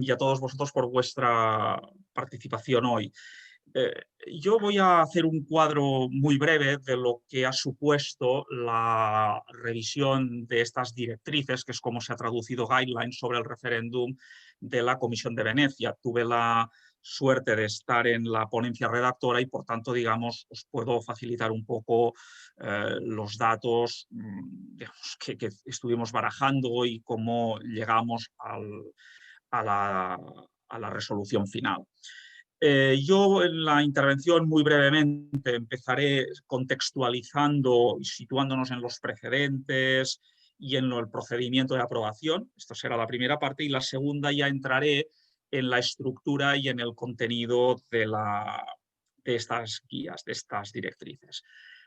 y a todos vosotros por vuestra participación hoy. Eh, yo voy a hacer un cuadro muy breve de lo que ha supuesto la revisión de estas directrices, que es como se ha traducido guidelines sobre el referéndum de la Comisión de Venecia. Tuve la suerte de estar en la ponencia redactora y, por tanto, digamos, os puedo facilitar un poco los datos digamos, que estuvimos barajando y cómo llegamos a la resolución final. Yo en la intervención muy brevemente empezaré contextualizando y situándonos en los precedentes y en el procedimiento de aprobación. Esto será la primera parte y la segunda ya entraré en la estructura y en el contenido de estas guías, de estas directrices.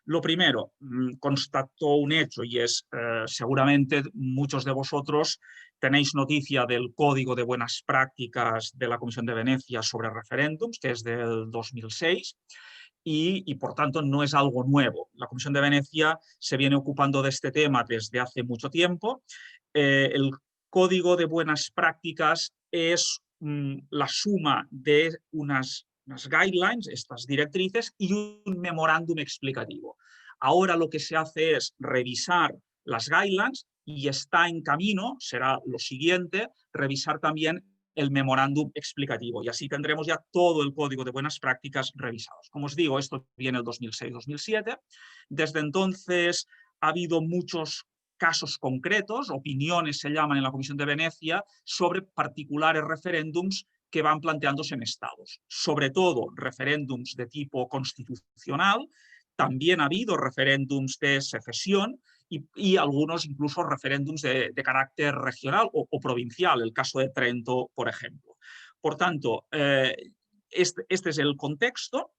Lo primero, constató un hecho y es seguramente muchos de vosotros tenéis noticia del Código de Buenas Prácticas de la Comisión de Venecia sobre referéndums, que es del 2006, y por tanto no es algo nuevo. La Comisión de Venecia se viene ocupando de este tema desde hace mucho tiempo. El Código de Buenas Prácticas es la suma de unas guidelines, estas directrices, y un memorándum explicativo. Ahora lo que se hace es revisar las guidelines y está en camino, será lo siguiente, revisar también el memorándum explicativo y así tendremos ya todo el código de buenas prácticas revisados. Como os digo, esto viene el 2006-2007. Desde entonces ha habido muchos casos concretos, opiniones se llaman en la Comisión de Venecia, sobre particulares referéndums que van planteándose en estados. Sobre todo referéndums de tipo constitucional, también ha habido referéndums de secesión y algunos incluso referéndums de carácter regional o provincial, el caso de Trento, por ejemplo. Por tanto, este es el contexto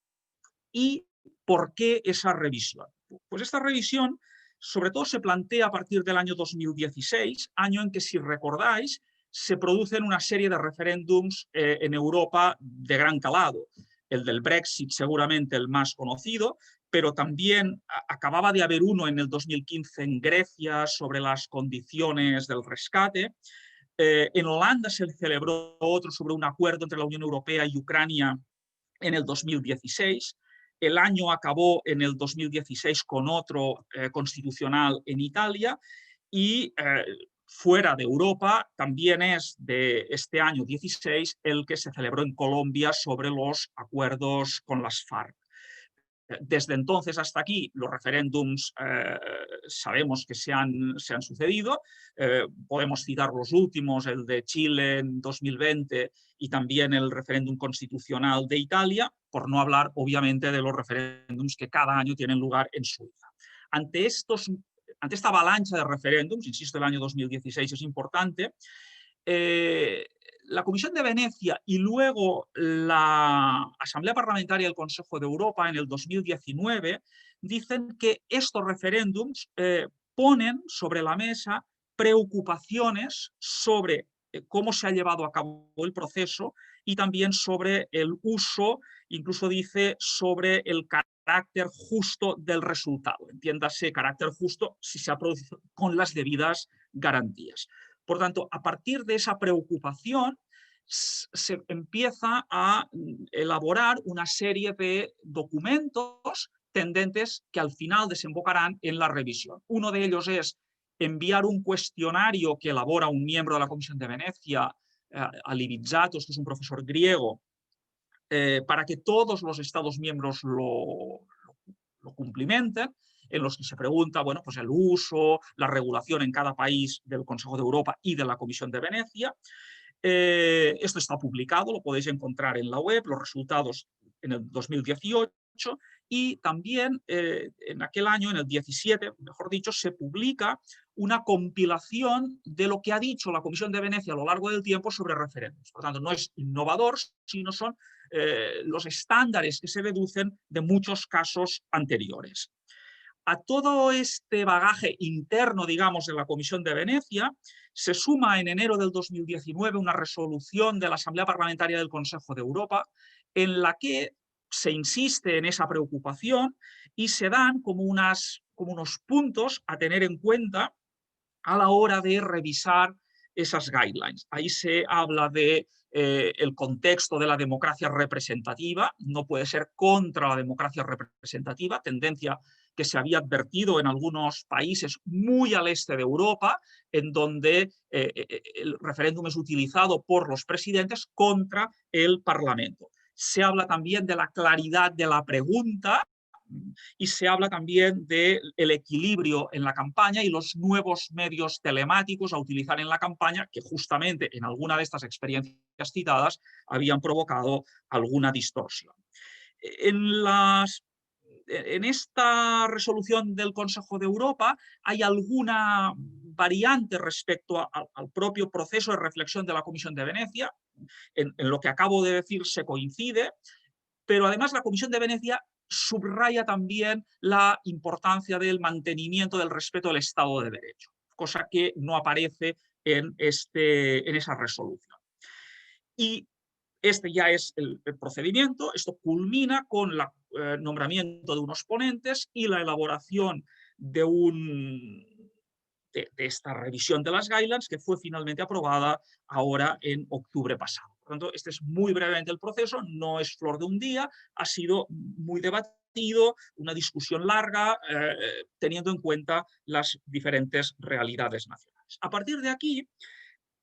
y ¿por qué esa revisión? Pues esta revisión sobre todo se plantea a partir del año 2016, año en que, si recordáis, se producen una serie de referéndums en Europa de gran calado. El del Brexit seguramente el más conocido, pero también acababa de haber uno en el 2015 en Grecia sobre las condiciones del rescate. En Holanda se celebró otro sobre un acuerdo entre la Unión Europea y Ucrania en el 2016. El año acabó en el 2016 con otro constitucional en Italia y fuera de Europa también es de este año 16 el que se celebró en Colombia sobre los acuerdos con las FARC. Desde entonces hasta aquí los referéndums sabemos que se han sucedido. Podemos citar los últimos, el de Chile en 2020 y también el referéndum constitucional de Italia, por no hablar obviamente de los referéndums que cada año tienen lugar en Suiza. Ante esta avalancha de referéndums, insisto, el año 2016 es importante, la Comisión de Venecia y luego la Asamblea Parlamentaria del Consejo de Europa en el 2019 dicen que estos referéndums ponen sobre la mesa preocupaciones sobre cómo se ha llevado a cabo el proceso y también sobre el uso, incluso dice sobre el carácter justo del resultado. Entiéndase, carácter justo si se ha producido con las debidas garantías. Por tanto, a partir de esa preocupación se empieza a elaborar una serie de documentos tendentes que al final desembocarán en la revisión. Uno de ellos es enviar un cuestionario que elabora un miembro de la Comisión de Venecia, Alivizzatos, que es un profesor griego, para que todos los Estados miembros lo cumplimenten, en los que se pregunta, bueno, pues el uso, la regulación en cada país del Consejo de Europa y de la Comisión de Venecia. Esto está publicado, lo podéis encontrar en la web, los resultados en el 2018 y también en aquel año, en el 17, mejor dicho, se publica una compilación de lo que ha dicho la Comisión de Venecia a lo largo del tiempo sobre referéndums. Por tanto, no es innovador, sino son los estándares que se deducen de muchos casos anteriores. A todo este bagaje interno, digamos, de la Comisión de Venecia, se suma en enero del 2019 una resolución de la Asamblea Parlamentaria del Consejo de Europa en la que se insiste en esa preocupación y se dan como unos puntos a tener en cuenta a la hora de revisar esas guidelines. Ahí se habla de el contexto de la democracia representativa, no puede ser contra la democracia representativa, tendencia que se había advertido en algunos países muy al este de Europa, en donde el referéndum es utilizado por los presidentes contra el Parlamento. Se habla también de la claridad de la pregunta, y se habla también del equilibrio en la campaña y los nuevos medios telemáticos a utilizar en la campaña, que justamente en alguna de estas experiencias citadas habían provocado alguna distorsión. En, en esta resolución del Consejo de Europa hay alguna variante respecto al propio proceso de reflexión de la Comisión de Venecia. En lo que acabo de decir se coincide, pero además la Comisión de Venecia subraya también la importancia del mantenimiento del respeto del Estado de Derecho, cosa que no aparece en esa resolución. Y este ya es el procedimiento, esto culmina con el nombramiento de unos ponentes y la elaboración de esta revisión de las guidelines que fue finalmente aprobada ahora en octubre pasado. Por lo tanto, este es muy brevemente el proceso, no es flor de un día, ha sido muy debatido, una discusión larga, teniendo en cuenta las diferentes realidades nacionales. A partir de aquí,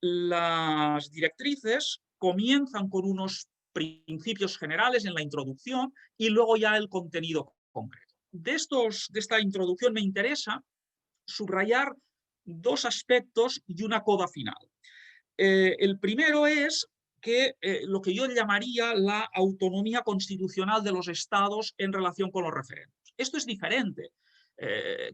las directrices comienzan con unos principios generales en la introducción y luego ya el contenido concreto. De esta introducción me interesa subrayar dos aspectos y una coda final. El primero es que lo que yo llamaría la autonomía constitucional de los estados en relación con los referéndums. Esto es diferente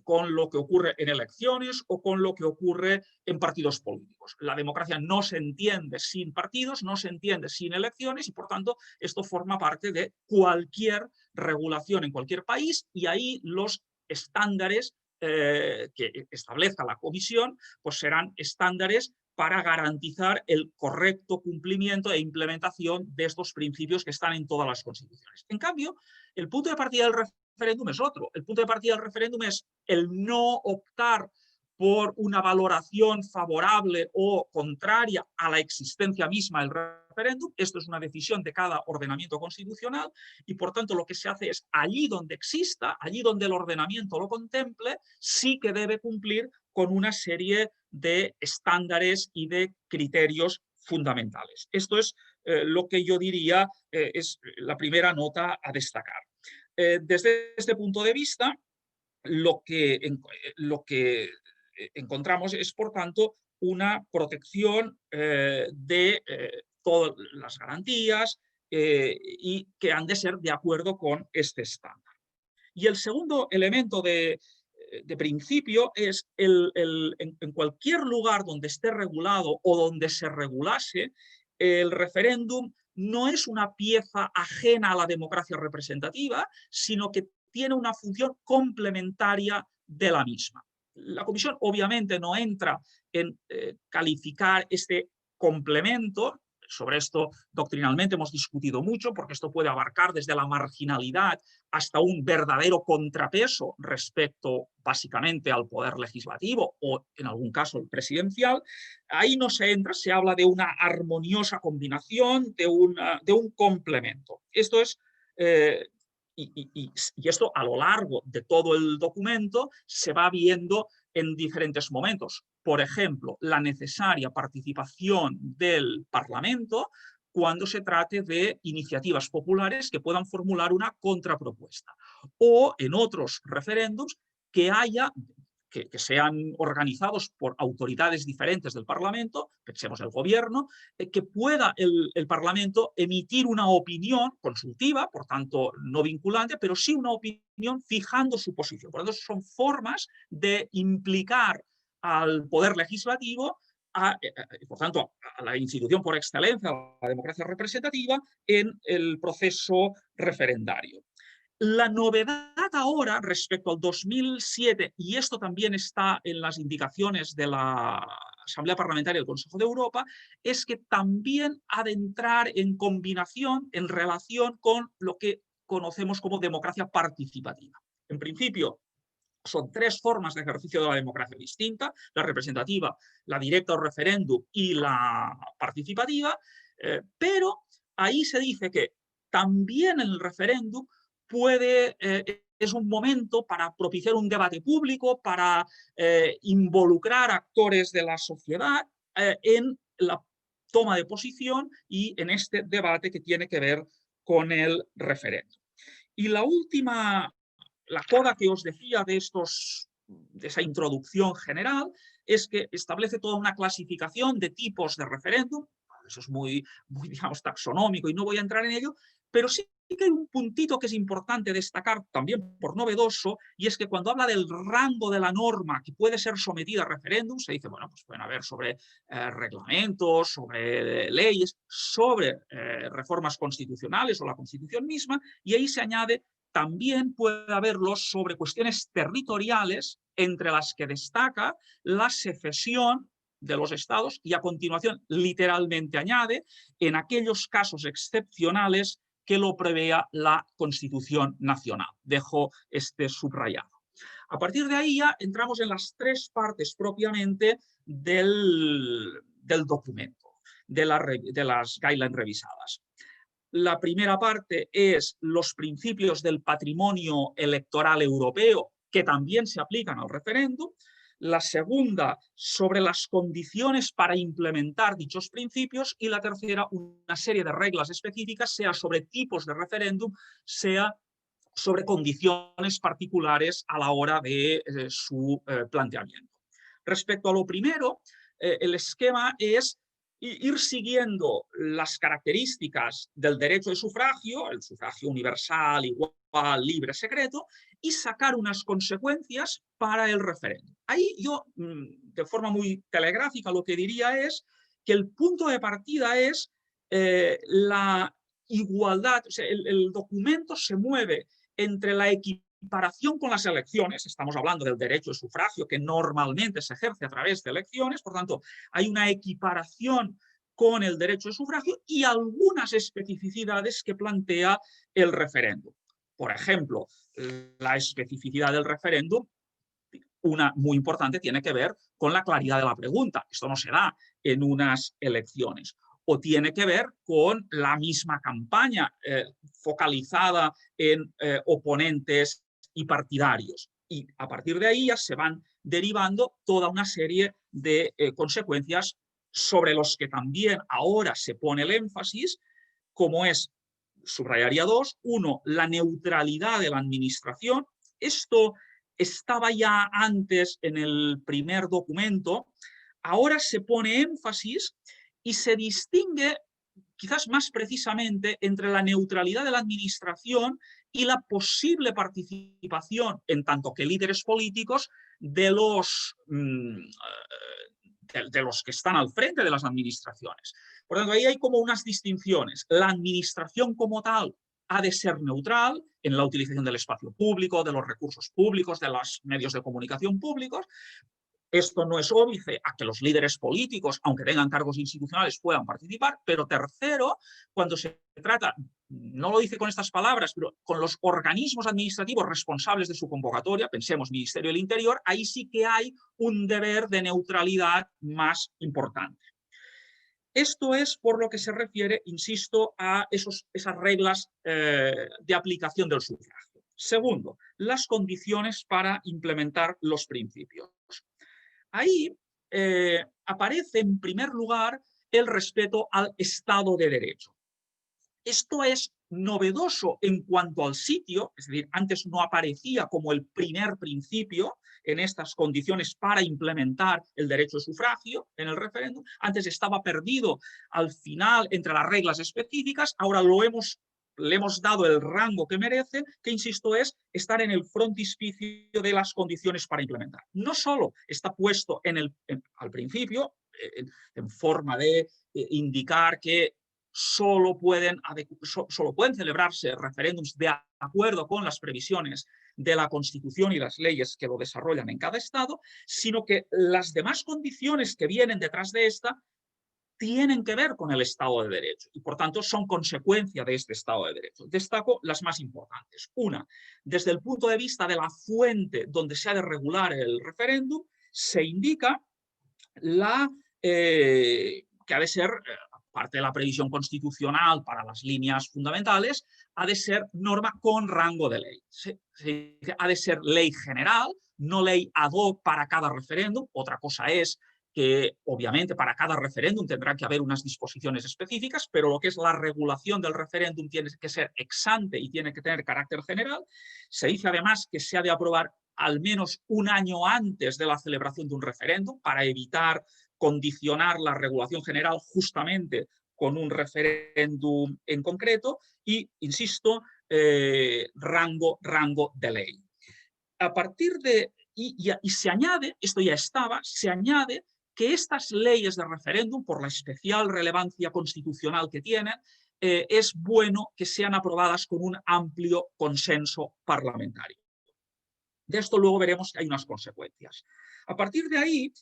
con lo que ocurre en elecciones o con lo que ocurre en partidos políticos. La democracia no se entiende sin partidos, no se entiende sin elecciones y por tanto esto forma parte de cualquier regulación en cualquier país y ahí los estándares que establezca la comisión pues serán estándares para garantizar el correcto cumplimiento e implementación de estos principios que están en todas las constituciones. En cambio, el punto de partida del referéndum es otro. El punto de partida del referéndum es el no optar por una valoración favorable o contraria a la existencia misma del referéndum. Esto es una decisión de cada ordenamiento constitucional y, por tanto, lo que se hace es allí donde exista, allí donde el ordenamiento lo contemple, sí que debe cumplir con una serie de estándares y de criterios fundamentales. Esto es lo que yo diría es la primera nota a destacar. Desde este punto de vista, lo que encontramos es, por tanto, una protección de todas las garantías y que han de ser de acuerdo con este estándar. Y el segundo elemento de principio es en cualquier lugar donde esté regulado o donde se regulase, el referéndum no es una pieza ajena a la democracia representativa, sino que tiene una función complementaria de la misma. La Comisión obviamente no entra en calificar este complemento. Sobre esto doctrinalmente hemos discutido mucho porque esto puede abarcar desde la marginalidad hasta un verdadero contrapeso respecto básicamente al poder legislativo o en algún caso el presidencial. Ahí no se entra, se habla de una armoniosa combinación, de un complemento. Esto es y esto a lo largo de todo el documento se va viendo en diferentes momentos. Por ejemplo, la necesaria participación del Parlamento cuando se trate de iniciativas populares que puedan formular una contrapropuesta. O en otros referéndums que sean organizados por autoridades diferentes del Parlamento, pensemos el gobierno, que pueda el Parlamento emitir una opinión consultiva, por tanto no vinculante, pero sí una opinión fijando su posición. Por lo tanto, son formas de implicar al poder legislativo, por tanto, a la institución por excelencia, a la democracia representativa, en el proceso referendario. La novedad ahora respecto al 2007, y esto también está en las indicaciones de la Asamblea Parlamentaria del Consejo de Europa, es que también ha de entrar en combinación, en relación con lo que conocemos como democracia participativa. En principio, Son tres formas de ejercicio de la democracia distinta: la representativa, la directa o referéndum y la participativa, pero ahí se dice que también el referéndum es un momento para propiciar un debate público, para involucrar actores de la sociedad en la toma de posición y en este debate que tiene que ver con el referéndum. Y la última, la coda que os decía de esa introducción general, es que establece toda una clasificación de tipos de referéndum. Eso es muy, digamos, taxonómico y no voy a entrar en ello, pero sí que hay un puntito que es importante destacar, también por novedoso, y es que cuando habla del rango de la norma que puede ser sometida a referéndum, se dice, bueno, pues pueden haber sobre reglamentos, sobre leyes, sobre reformas constitucionales o la Constitución misma, y ahí se añade también puede haberlos sobre cuestiones territoriales, entre las que destaca la secesión de los estados y a continuación literalmente añade en aquellos casos excepcionales que lo prevea la Constitución Nacional. Dejo este subrayado. A partir de ahí ya entramos en las tres partes propiamente del documento, de las guidelines revisadas. La primera parte es los principios del patrimonio electoral europeo, que también se aplican al referéndum. La segunda, sobre las condiciones para implementar dichos principios. Y la tercera, una serie de reglas específicas, sea sobre tipos de referéndum, sea sobre condiciones particulares a la hora de su planteamiento. Respecto a lo primero, el esquema es ir siguiendo las características del derecho de sufragio, el sufragio universal, igual, libre, secreto, y sacar unas consecuencias para el referéndum. Ahí yo, de forma muy telegráfica, lo que diría es que el punto de partida es la igualdad, o sea, el documento se mueve entre la equiparación con las elecciones, estamos hablando del derecho de sufragio que normalmente se ejerce a través de elecciones, por tanto, hay una equiparación con el derecho de sufragio y algunas especificidades que plantea el referéndum. Por ejemplo, la especificidad del referéndum, una muy importante, tiene que ver con la claridad de la pregunta. Esto no se da en unas elecciones. O tiene que ver con la misma campaña focalizada en oponentes y partidarios. Y a partir de ahí ya se van derivando toda una serie de consecuencias sobre los que también ahora se pone el énfasis, como es, subrayaría dos: uno, la neutralidad de la administración. Esto estaba ya antes en el primer documento, ahora se pone énfasis y se distingue quizás más precisamente entre la neutralidad de la administración y la posible participación, en tanto que líderes políticos, de los que están al frente de las administraciones. Por tanto, ahí hay como unas distinciones. La administración como tal ha de ser neutral en la utilización del espacio público, de los recursos públicos, de los medios de comunicación públicos. Esto no es óbice a que los líderes políticos, aunque tengan cargos institucionales, puedan participar. Pero tercero, cuando se trata, no lo dice con estas palabras, pero con los organismos administrativos responsables de su convocatoria, pensemos Ministerio del Interior, ahí sí que hay un deber de neutralidad más importante. Esto es por lo que se refiere, insisto, a esas reglas de aplicación del sufragio. Segundo, las condiciones para implementar los principios. Ahí aparece en primer lugar el respeto al Estado de Derecho. Esto es novedoso en cuanto al sitio, es decir, antes no aparecía como el primer principio en estas condiciones para implementar el derecho de sufragio en el referéndum. Antes estaba perdido al final entre las reglas específicas, ahora le hemos dado el rango que merece, que insisto es estar en el frontispicio de las condiciones para implementar. No solo está puesto al principio, en forma de indicar que solo pueden celebrarse referéndums de acuerdo con las previsiones de la Constitución y las leyes que lo desarrollan en cada estado, sino que las demás condiciones que vienen detrás de esta tienen que ver con el Estado de Derecho y, por tanto, son consecuencia de este Estado de Derecho. Destaco las más importantes. Una, desde el punto de vista de la fuente donde se ha de regular el referéndum, se indica que ha de ser, aparte de la previsión constitucional para las líneas fundamentales, ha de ser norma con rango de ley. Ha de ser ley general, no ley ad hoc para cada referéndum. Otra cosa es que obviamente para cada referéndum tendrá que haber unas disposiciones específicas, pero lo que es la regulación del referéndum tiene que ser ex ante y tiene que tener carácter general. Se dice además que se ha de aprobar al menos un año antes de la celebración de un referéndum para evitar condicionar la regulación general justamente con un referéndum en concreto y, insisto, rango de ley. A partir de, y se añade, esto ya estaba, se añade que estas leyes de referéndum, por la especial relevancia constitucional que tienen, es bueno que sean aprobadas con un amplio consenso parlamentario. De esto luego veremos que hay unas consecuencias. A partir de ahí,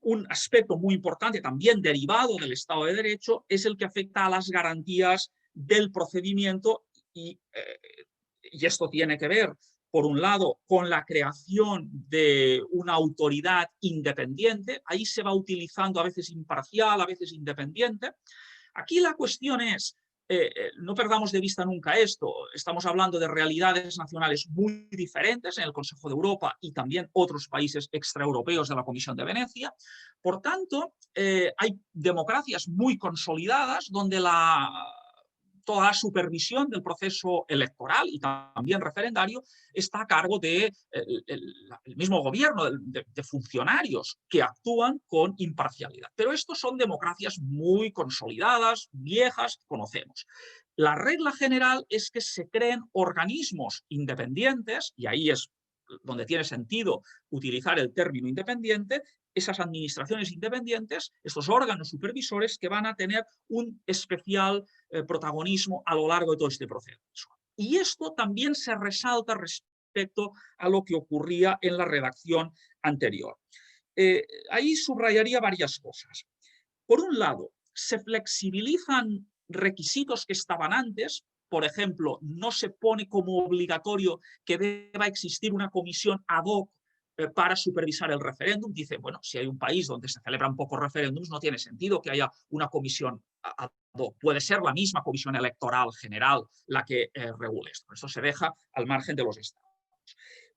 un aspecto muy importante, también derivado del Estado de Derecho, es el que afecta a las garantías del procedimiento y esto tiene que ver, por un lado, con la creación de una autoridad independiente. Ahí se va utilizando a veces imparcial, a veces independiente. Aquí la cuestión es, no perdamos de vista nunca esto, estamos hablando de realidades nacionales muy diferentes en el Consejo de Europa y también otros países extraeuropeos de la Comisión de Venecia. Por tanto, hay democracias muy consolidadas donde toda la supervisión del proceso electoral y también referendario está a cargo del mismo gobierno, de funcionarios que actúan con imparcialidad. Pero estos son democracias muy consolidadas, viejas, que conocemos. La regla general es que se creen organismos independientes, y ahí es donde tiene sentido utilizar el término independiente, esas administraciones independientes, estos órganos supervisores que van a tener un especial protagonismo a lo largo de todo este proceso. Y esto también se resalta respecto a lo que ocurría en la redacción anterior. Ahí subrayaría varias cosas. Por un lado, se flexibilizan requisitos que estaban antes. Por ejemplo, no se pone como obligatorio que deba existir una comisión ad hoc para supervisar el referéndum. Dice, bueno, si hay un país donde se celebran pocos referéndums, no tiene sentido que haya una comisión ad hoc. Puede ser la misma comisión electoral general la que regule esto. Eso se deja al margen de los estados.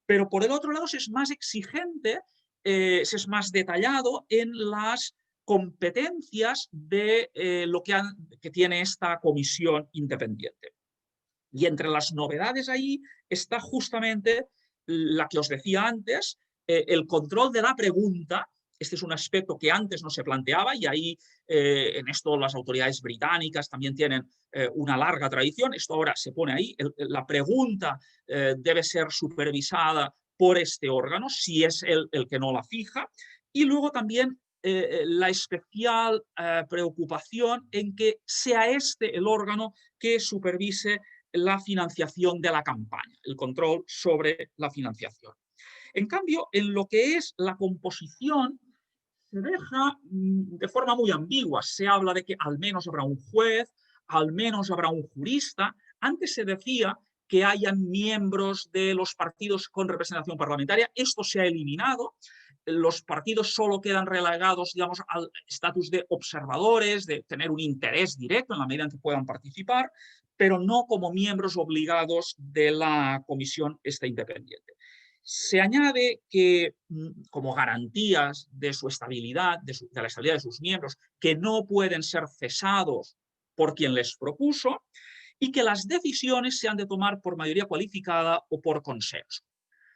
Pero por el otro lado, se es más exigente, se es más detallado en las competencias de lo que tiene esta comisión independiente. Y entre las novedades ahí está justamente la que os decía antes, el control de la pregunta. Este es un aspecto que antes no se planteaba y ahí en esto las autoridades británicas también tienen una larga tradición. Esto ahora se pone ahí. La pregunta debe ser supervisada por este órgano, si es el que no la fija. Y luego también la especial preocupación en que sea este el órgano que supervise la financiación de la campaña, el control sobre la financiación. En cambio, en lo que es la composición, se deja de forma muy ambigua. Se habla de que al menos habrá un juez, al menos habrá un jurista. Antes se decía que hayan miembros de los partidos con representación parlamentaria. Esto se ha eliminado. Los partidos solo quedan relegados, digamos, al estatus de observadores, de tener un interés directo en la medida en que puedan participar, pero no como miembros obligados de la comisión independiente. Se añade que, como garantías de su estabilidad, de la estabilidad de sus miembros, que no pueden ser cesados por quien les propuso y que las decisiones se han de tomar por mayoría cualificada o por consenso.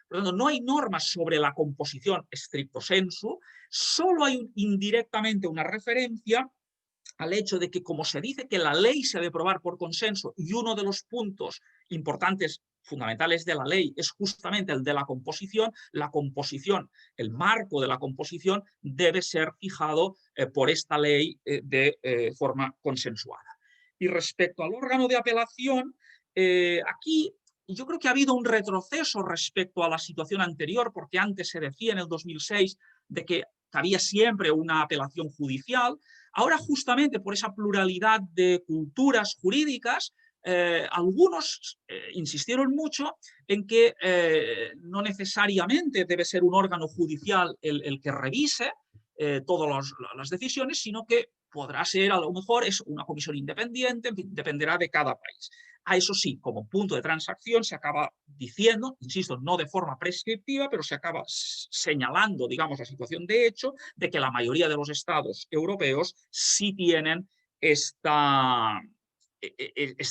Por lo tanto, no hay normas sobre la composición stricto sensu, solo hay indirectamente una referencia al hecho de que, como se dice que la ley se ha de aprobar por consenso y uno de los puntos importantes fundamentales de la ley es justamente el de la composición, el marco de la composición debe ser fijado por esta ley de forma consensuada. Y respecto al órgano de apelación, aquí yo creo que ha habido un retroceso respecto a la situación anterior, porque antes se decía en el 2006 de que había siempre una apelación judicial. Ahora, justamente por esa pluralidad de culturas jurídicas, algunos insistieron mucho en que no necesariamente debe ser un órgano judicial el que revise todas las decisiones, sino que podrá ser, a lo mejor, es una comisión independiente, en fin, dependerá de cada país. A eso sí, como punto de transacción se acaba diciendo, insisto, no de forma prescriptiva, pero se acaba señalando, digamos, la situación de hecho de que la mayoría de los estados europeos sí tienen esa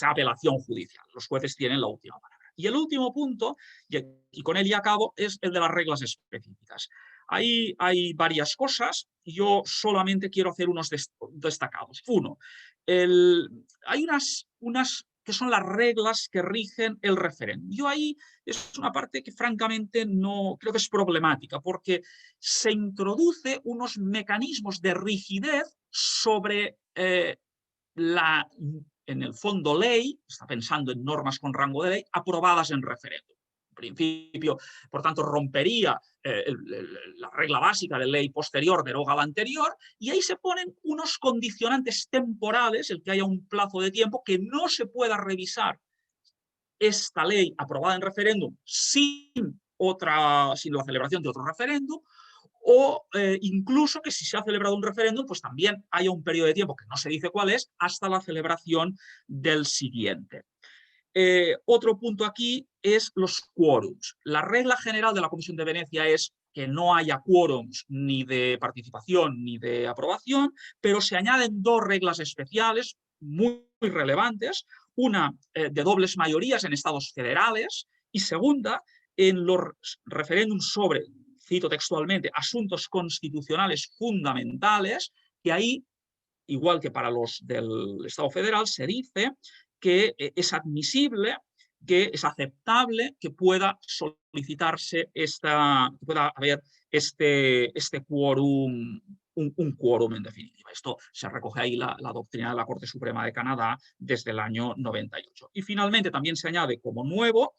apelación judicial. Los jueces tienen la última palabra. Y el último punto, y con él ya acabo, es el de las reglas específicas. Ahí hay varias cosas, yo solamente quiero hacer unos destacados. Uno, hay unas que son las reglas que rigen el referéndum. Yo ahí es una parte que francamente no creo que es problemática, porque se introduce unos mecanismos de rigidez sobre en el fondo ley, está pensando en normas con rango de ley, aprobadas en referéndum. En principio, por tanto, rompería la regla básica de ley posterior, deroga la anterior, y ahí se ponen unos condicionantes temporales, el que haya un plazo de tiempo que no se pueda revisar esta ley aprobada en referéndum sin la celebración de otro referéndum, o incluso que si se ha celebrado un referéndum, pues también haya un periodo de tiempo, que no se dice cuál es, hasta la celebración del siguiente. Otro punto aquí es los quórums. La regla general de la Comisión de Venecia es que no haya quórums ni de participación ni de aprobación, pero se añaden dos reglas especiales muy relevantes, una de dobles mayorías en estados federales y segunda en los referéndums sobre, cito textualmente, asuntos constitucionales fundamentales, que ahí, igual que para los del Estado federal, se dice que es admisible, que es aceptable que pueda solicitarse que pueda haber este quórum, un quórum en definitiva. Esto se recoge ahí la doctrina de la Corte Suprema de Canadá desde el año 98. Y finalmente también se añade como nuevo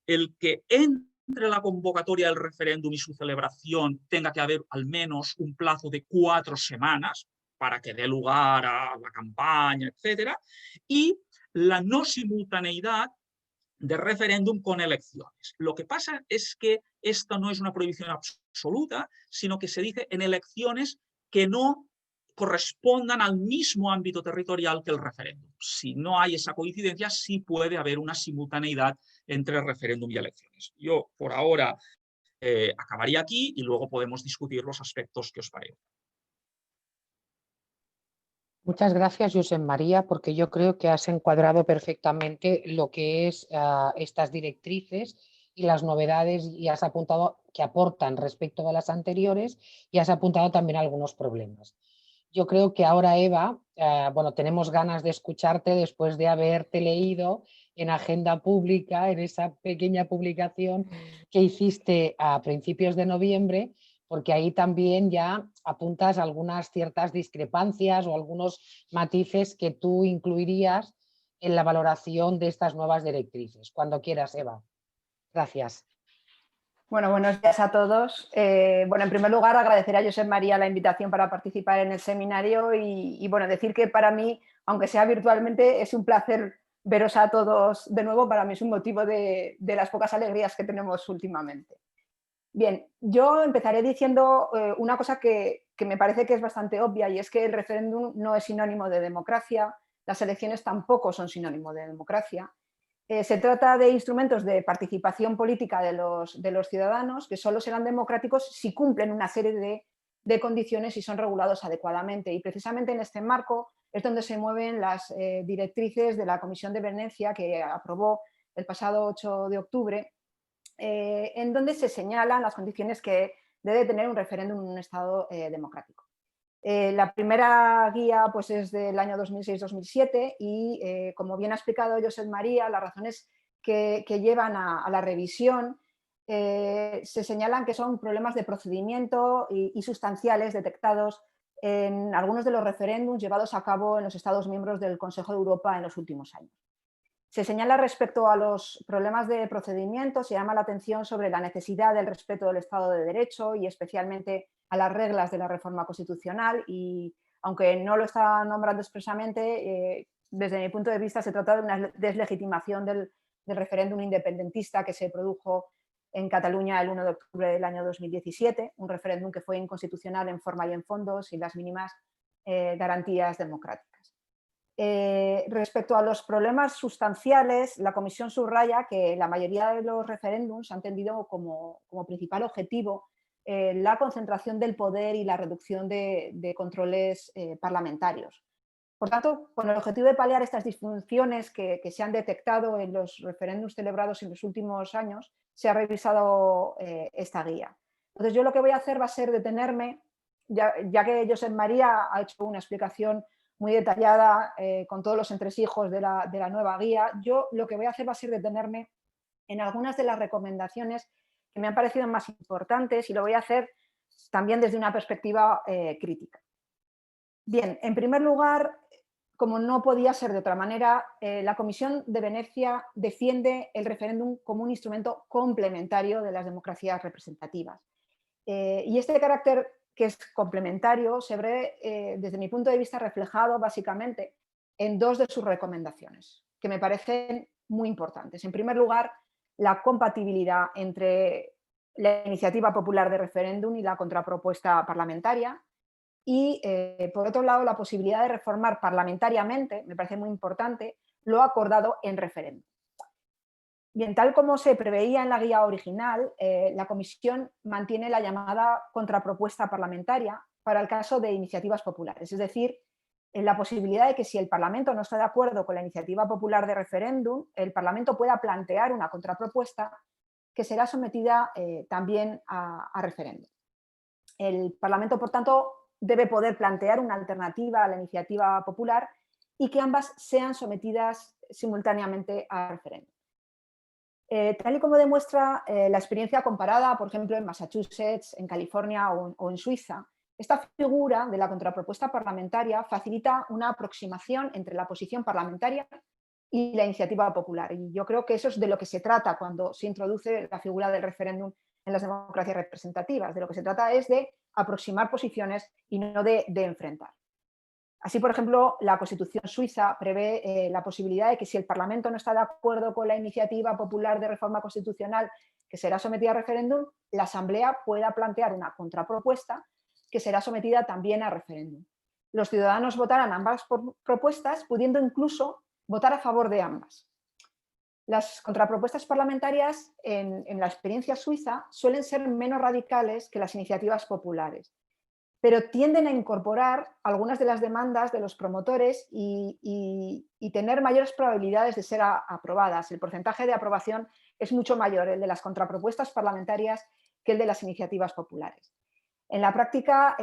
el que entre la convocatoria del referéndum y su celebración tenga que haber al menos un plazo de 4 semanas para que dé lugar a la campaña, etcétera, y la no simultaneidad de referéndum con elecciones. Lo que pasa es que esto no es una prohibición absoluta, sino que se dice en elecciones que no correspondan al mismo ámbito territorial que el referéndum. Si no hay esa coincidencia, sí puede haber una simultaneidad entre referéndum y elecciones. Yo, por ahora, acabaría aquí y luego podemos discutir los aspectos que os parecen. Muchas gracias, Josep María, porque yo creo que has encuadrado perfectamente lo que es estas directrices y las novedades, y has apuntado que aportan respecto a las anteriores, y has apuntado también algunos problemas. Yo creo que ahora, Eva, bueno, tenemos ganas de escucharte después de haberte leído en Agenda Pública, en esa pequeña publicación que hiciste a principios de noviembre, porque ahí también ya apuntas algunas ciertas discrepancias o algunos matices que tú incluirías en la valoración de estas nuevas directrices. Cuando quieras, Eva. Gracias. Bueno, buenos días a todos. Bueno, en primer lugar, agradecer a Josep María la invitación para participar en el seminario y bueno, decir que para mí, aunque sea virtualmente, es un placer veros a todos de nuevo. Para mí es un motivo de las pocas alegrías que tenemos últimamente. Bien, yo empezaré diciendo una cosa que me parece que es bastante obvia, y es que el referéndum no es sinónimo de democracia, las elecciones tampoco son sinónimo de democracia. Se trata de instrumentos de participación política de los ciudadanos que solo serán democráticos si cumplen una serie de condiciones y son regulados adecuadamente. Y precisamente en este marco es donde se mueven las directrices de la Comisión de Venecia, que aprobó el pasado 8 de octubre, en donde se señalan las condiciones que debe tener un referéndum en un Estado democrático. La primera guía pues, es del año 2006-2007 y, como bien ha explicado Josep María, las razones que llevan a la revisión se señalan que son problemas de procedimiento y sustanciales detectados en algunos de los referéndums llevados a cabo en los Estados miembros del Consejo de Europa en los últimos años. Se señala respecto a los problemas de procedimiento, se llama la atención sobre la necesidad del respeto del Estado de Derecho y especialmente a las reglas de la reforma constitucional, y aunque no lo está nombrando expresamente, desde mi punto de vista se trata de una deslegitimación del referéndum independentista que se produjo en Cataluña el 1 de octubre del año 2017, un referéndum que fue inconstitucional en forma y en fondo, sin las mínimas garantías democráticas. Respecto a los problemas sustanciales, la Comisión subraya que la mayoría de los referéndums han tenido como principal objetivo la concentración del poder y la reducción de controles parlamentarios. Por tanto, con el objetivo de paliar estas disfunciones que se han detectado en los referéndums celebrados en los últimos años, se ha revisado esta guía. Entonces, yo lo que voy a hacer va a ser detenerme, ya que Josep María ha hecho una explicación muy detallada con todos los entresijos de la nueva guía, yo lo que voy a hacer va a ser detenerme en algunas de las recomendaciones que me han parecido más importantes y lo voy a hacer también desde una perspectiva crítica. Bien, en primer lugar, como no podía ser de otra manera, la Comisión de Venecia defiende el referéndum como un instrumento complementario de las democracias representativas. Y este carácter que es complementario se ve, desde mi punto de vista, reflejado básicamente en dos de sus recomendaciones, que me parecen muy importantes. En primer lugar, la compatibilidad entre la iniciativa popular de referéndum y la contrapropuesta parlamentaria. Y, por otro lado, la posibilidad de reformar parlamentariamente, me parece muy importante, lo acordado en referéndum. Bien, tal como se preveía en la guía original, la Comisión mantiene la llamada contrapropuesta parlamentaria para el caso de iniciativas populares, es decir, la posibilidad de que si el Parlamento no está de acuerdo con la iniciativa popular de referéndum, el Parlamento pueda plantear una contrapropuesta que será sometida también a referéndum. El Parlamento, por tanto, debe poder plantear una alternativa a la iniciativa popular y que ambas sean sometidas simultáneamente a referéndum. Tal y como demuestra la experiencia comparada, por ejemplo, en Massachusetts, en California o en Suiza, esta figura de la contrapropuesta parlamentaria facilita una aproximación entre la posición parlamentaria y la iniciativa popular. Y yo creo que eso es de lo que se trata cuando se introduce la figura del referéndum en las democracias representativas. De lo que se trata es de aproximar posiciones y no de enfrentar. Así, por ejemplo, la Constitución suiza prevé la posibilidad de que si el Parlamento no está de acuerdo con la iniciativa popular de reforma constitucional que será sometida a referéndum, la Asamblea pueda plantear una contrapropuesta que será sometida también a referéndum. Los ciudadanos votarán ambas propuestas, pudiendo incluso votar a favor de ambas. Las contrapropuestas parlamentarias, en la experiencia suiza, suelen ser menos radicales que las iniciativas populares, pero tienden a incorporar algunas de las demandas de los promotores y tener mayores probabilidades de ser aprobadas. El porcentaje de aprobación es mucho mayor, el de las contrapropuestas parlamentarias, que el de las iniciativas populares. En la práctica,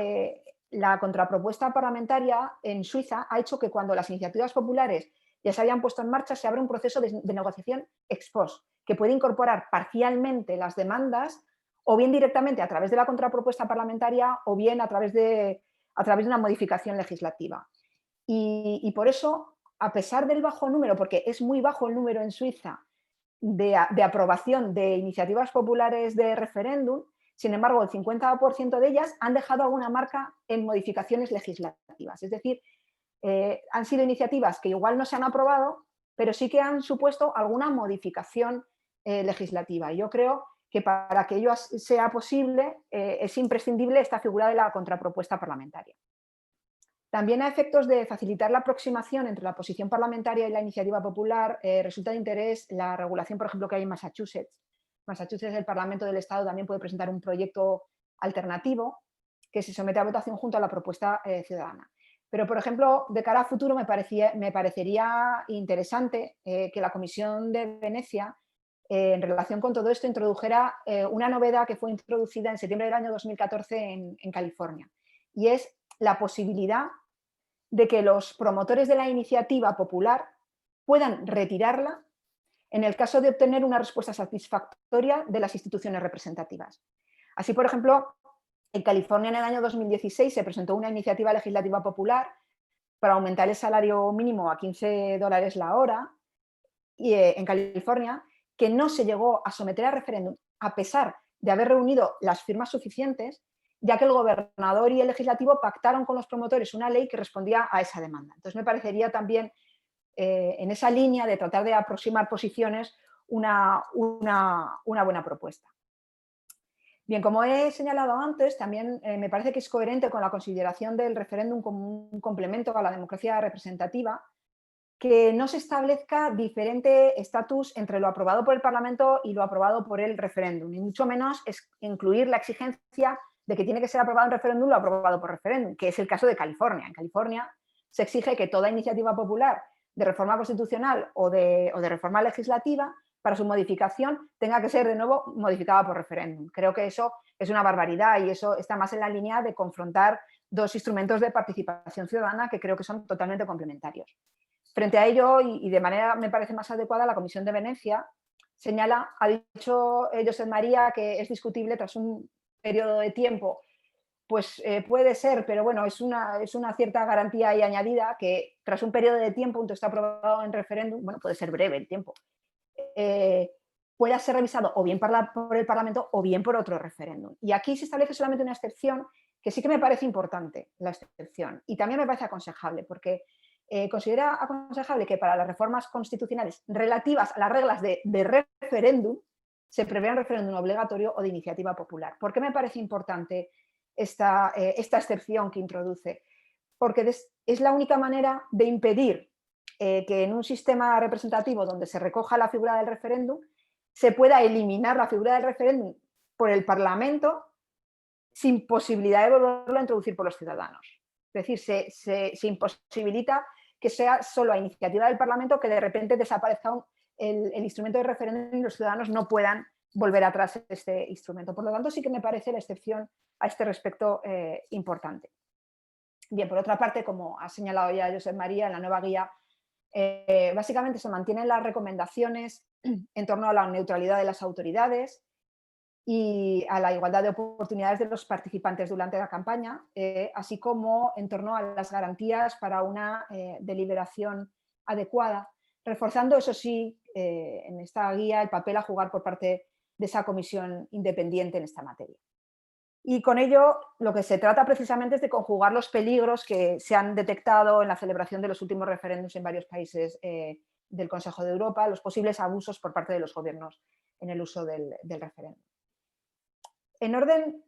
la contrapropuesta parlamentaria en Suiza ha hecho que cuando las iniciativas populares ya se hayan puesto en marcha, se abre un proceso de negociación ex post, que puede incorporar parcialmente las demandas o bien directamente a través de la contrapropuesta parlamentaria o bien a través de una modificación legislativa. Y por eso, a pesar del bajo número, porque es muy bajo el número en Suiza de aprobación de iniciativas populares de referéndum, sin embargo, el 50% de ellas han dejado alguna marca en modificaciones legislativas. Es decir, han sido iniciativas que igual no se han aprobado, pero sí que han supuesto alguna modificación legislativa. Yo creo que para que ello sea posible es imprescindible esta figura de la contrapropuesta parlamentaria. También a efectos de facilitar la aproximación entre la posición parlamentaria y la iniciativa popular, resulta de interés la regulación, por ejemplo, que hay en Massachusetts. Massachusetts, el Parlamento del Estado también puede presentar un proyecto alternativo que se somete a votación junto a la propuesta ciudadana. Pero, por ejemplo, de cara a futuro me parecería interesante que la Comisión de Venecia, en relación con todo esto, introdujera una novedad que fue introducida en septiembre del año 2014 en California, y es la posibilidad de que los promotores de la iniciativa popular puedan retirarla en el caso de obtener una respuesta satisfactoria de las instituciones representativas. Así, por ejemplo, en California en el año 2016 se presentó una iniciativa legislativa popular para aumentar el salario mínimo a $15 la hora en California, que no se llegó a someter a referéndum a pesar de haber reunido las firmas suficientes, ya que el gobernador y el legislativo pactaron con los promotores una ley que respondía a esa demanda. Entonces me parecería también en esa línea de tratar de aproximar posiciones una buena propuesta. Bien, como he señalado antes, también me parece que es coherente con la consideración del referéndum como un complemento a la democracia representativa, que no se establezca diferente estatus entre lo aprobado por el Parlamento y lo aprobado por el referéndum, y mucho menos es incluir la exigencia de que tiene que ser aprobado en referéndum lo aprobado por referéndum, que es el caso de California. En California se exige que toda iniciativa popular de reforma constitucional o de reforma legislativa, para su modificación, tenga que ser de nuevo modificada por referéndum. Creo que eso es una barbaridad y eso está más en la línea de confrontar dos instrumentos de participación ciudadana que creo que son totalmente complementarios. Frente a ello, y de manera me parece más adecuada, la Comisión de Venecia ha dicho Josep María que es discutible tras un periodo de tiempo, pues puede ser, pero bueno, es una cierta garantía ahí añadida que tras un periodo de tiempo, un texto aprobado en referéndum, bueno, puede ser breve el tiempo, pueda ser revisado o bien por el Parlamento o bien por otro referéndum. Y aquí se establece solamente una excepción que sí que me parece importante, la excepción, y también me parece aconsejable, porque considera aconsejable que para las reformas constitucionales relativas a las reglas de referéndum se prevea un referéndum obligatorio o de iniciativa popular. ¿Por qué me parece importante esta excepción que introduce? Porque es la única manera de impedir que en un sistema representativo donde se recoja la figura del referéndum se pueda eliminar la figura del referéndum por el Parlamento sin posibilidad de volverlo a introducir por los ciudadanos. Es decir, se imposibilita que sea solo a iniciativa del Parlamento que de repente desaparezca el instrumento de referéndum y los ciudadanos no puedan volver atrás este instrumento. Por lo tanto, sí que me parece la excepción a este respecto importante. Bien, por otra parte, como ha señalado ya Josep María, en la nueva guía básicamente se mantienen las recomendaciones en torno a la neutralidad de las autoridades y a la igualdad de oportunidades de los participantes durante la campaña, así como en torno a las garantías para una deliberación adecuada, reforzando, eso sí, en esta guía el papel a jugar por parte de esa comisión independiente en esta materia. Y con ello lo que se trata precisamente es de conjugar los peligros que se han detectado en la celebración de los últimos referéndums en varios países del Consejo de Europa, los posibles abusos por parte de los gobiernos en el uso del referéndum. En orden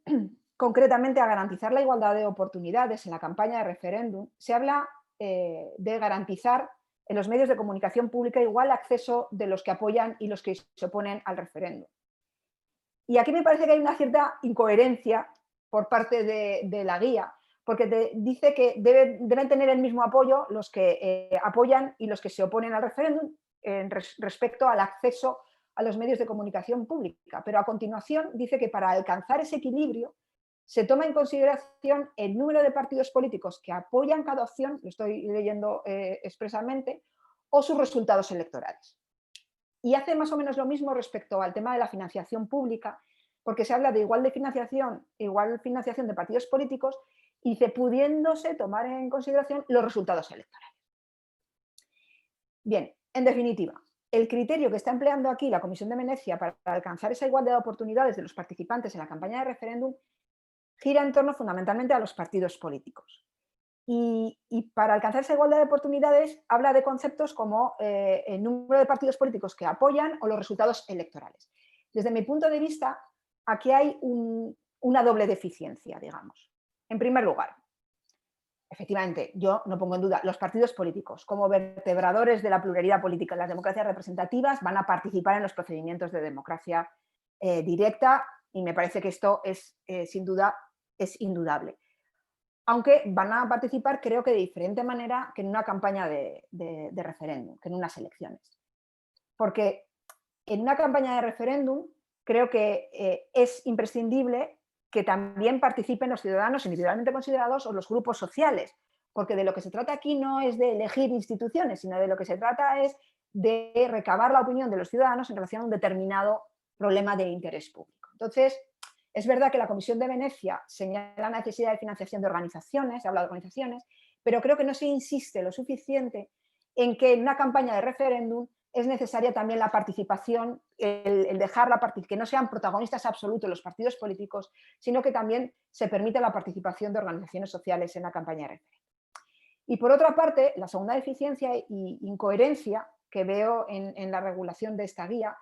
concretamente a garantizar la igualdad de oportunidades en la campaña de referéndum, se habla de garantizar en los medios de comunicación pública igual acceso de los que apoyan y los que se oponen al referéndum. Y aquí me parece que hay una cierta incoherencia por parte de la guía, porque dice que deben tener el mismo apoyo los que apoyan y los que se oponen al referéndum respecto al acceso a los medios de comunicación pública. Pero a continuación dice que para alcanzar ese equilibrio se toma en consideración el número de partidos políticos que apoyan cada opción, lo estoy leyendo expresamente, o sus resultados electorales. Y hace más o menos lo mismo respecto al tema de la financiación pública, porque se habla de igual financiación de partidos políticos y dice pudiéndose tomar en consideración los resultados electorales. Bien, en definitiva, el criterio que está empleando aquí la Comisión de Venecia para alcanzar esa igualdad de oportunidades de los participantes en la campaña de referéndum gira en torno fundamentalmente a los partidos políticos. Y para alcanzar esa igualdad de oportunidades habla de conceptos como el número de partidos políticos que apoyan o los resultados electorales. Desde mi punto de vista, aquí hay una doble deficiencia, digamos. En primer lugar, efectivamente, yo no pongo en duda, los partidos políticos, como vertebradores de la pluralidad política en las democracias representativas, van a participar en los procedimientos de democracia directa y me parece que esto es, sin duda, es indudable. Aunque van a participar, creo que de diferente manera que en una campaña de referéndum, que en unas elecciones. Porque en una campaña de referéndum creo que es imprescindible que también participen los ciudadanos individualmente considerados o los grupos sociales, porque de lo que se trata aquí no es de elegir instituciones, sino de lo que se trata es de recabar la opinión de los ciudadanos en relación a un determinado problema de interés público. Entonces, es verdad que la Comisión de Venecia señala la necesidad de financiación de organizaciones, se habla de organizaciones, pero creo que no se insiste lo suficiente en que en una campaña de referéndum es necesaria también la participación, el dejar que no sean protagonistas absolutos los partidos políticos, sino que también se permite la participación de organizaciones sociales en la campaña de referéndum. Y por otra parte, la segunda deficiencia e incoherencia que veo en la regulación de esta guía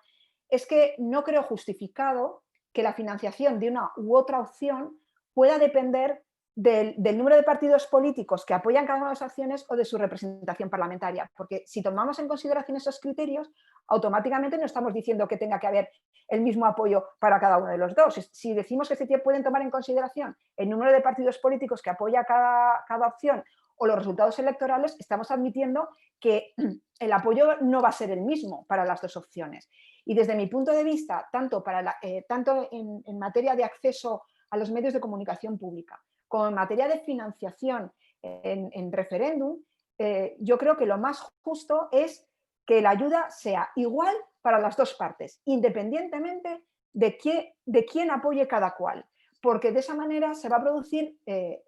es que no creo justificado que la financiación de una u otra opción pueda depender del número de partidos políticos que apoyan cada una de las acciones o de su representación parlamentaria. Porque si tomamos en consideración esos criterios, automáticamente no estamos diciendo que tenga que haber el mismo apoyo para cada uno de los dos. Si decimos que se pueden tomar en consideración el número de partidos políticos que apoya cada opción o los resultados electorales, estamos admitiendo que el apoyo no va a ser el mismo para las dos opciones. Y desde mi punto de vista, tanto en materia de acceso a los medios de comunicación pública como en materia de financiación en referéndum, yo creo que lo más justo es que la ayuda sea igual para las dos partes, independientemente de quién apoye cada cual, porque de esa manera se va a producir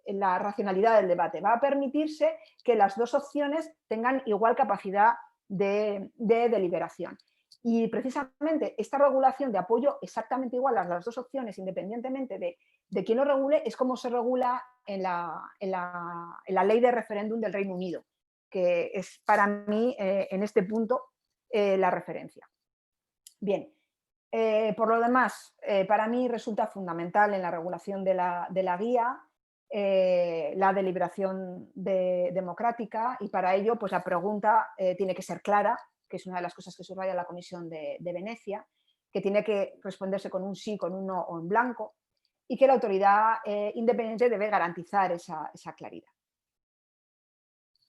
la racionalidad del debate, va a permitirse que las dos opciones tengan igual capacidad de deliberación. Y precisamente esta regulación de apoyo exactamente igual a las dos opciones, independientemente de quién lo regule, es como se regula en la ley de referéndum del Reino Unido, que es para mí en este punto la referencia. Bien, por lo demás, para mí resulta fundamental en la regulación de la guía la deliberación democrática, y para ello pues la pregunta tiene que ser clara, que es una de las cosas que subraya la Comisión de Venecia, que tiene que responderse con un sí, con un no o en blanco, y que la autoridad independiente debe garantizar esa claridad.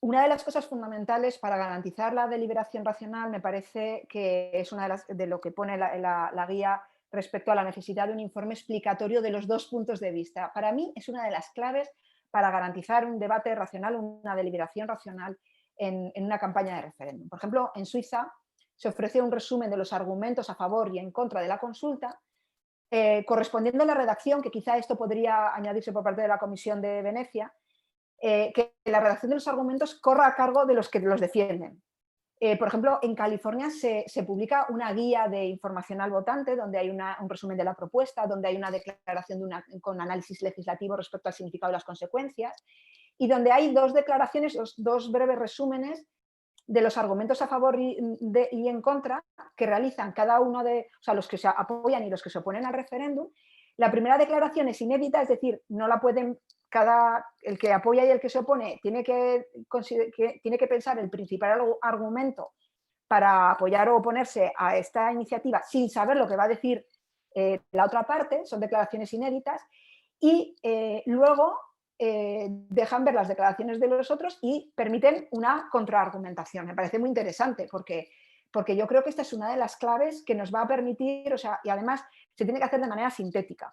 Una de las cosas fundamentales para garantizar la deliberación racional me parece que es una de lo que pone la guía respecto a la necesidad de un informe explicatorio de los dos puntos de vista. Para mí es una de las claves para garantizar un debate racional, una deliberación racional en una campaña de referéndum. Por ejemplo, en Suiza se ofrece un resumen de los argumentos a favor y en contra de la consulta, correspondiendo a la redacción, que quizá esto podría añadirse por parte de la Comisión de Venecia, que la redacción de los argumentos corra a cargo de los que los defienden. Por ejemplo, en California se publica una guía de información al votante donde hay un resumen de la propuesta, donde hay una declaración con análisis legislativo respecto al significado y las consecuencias, y donde hay dos declaraciones, dos breves resúmenes de los argumentos a favor y en contra que realizan cada uno los que se apoyan y los que se oponen al referéndum. La primera declaración es inédita, es decir, no la pueden, el que apoya y el que se opone tiene que pensar el principal argumento para apoyar o oponerse a esta iniciativa sin saber lo que va a decir la otra parte, son declaraciones inéditas, y luego dejan ver las declaraciones de los otros y permiten una contraargumentación. Me parece muy interesante porque yo creo que esta es una de las claves que nos va a permitir, y además se tiene que hacer de manera sintética,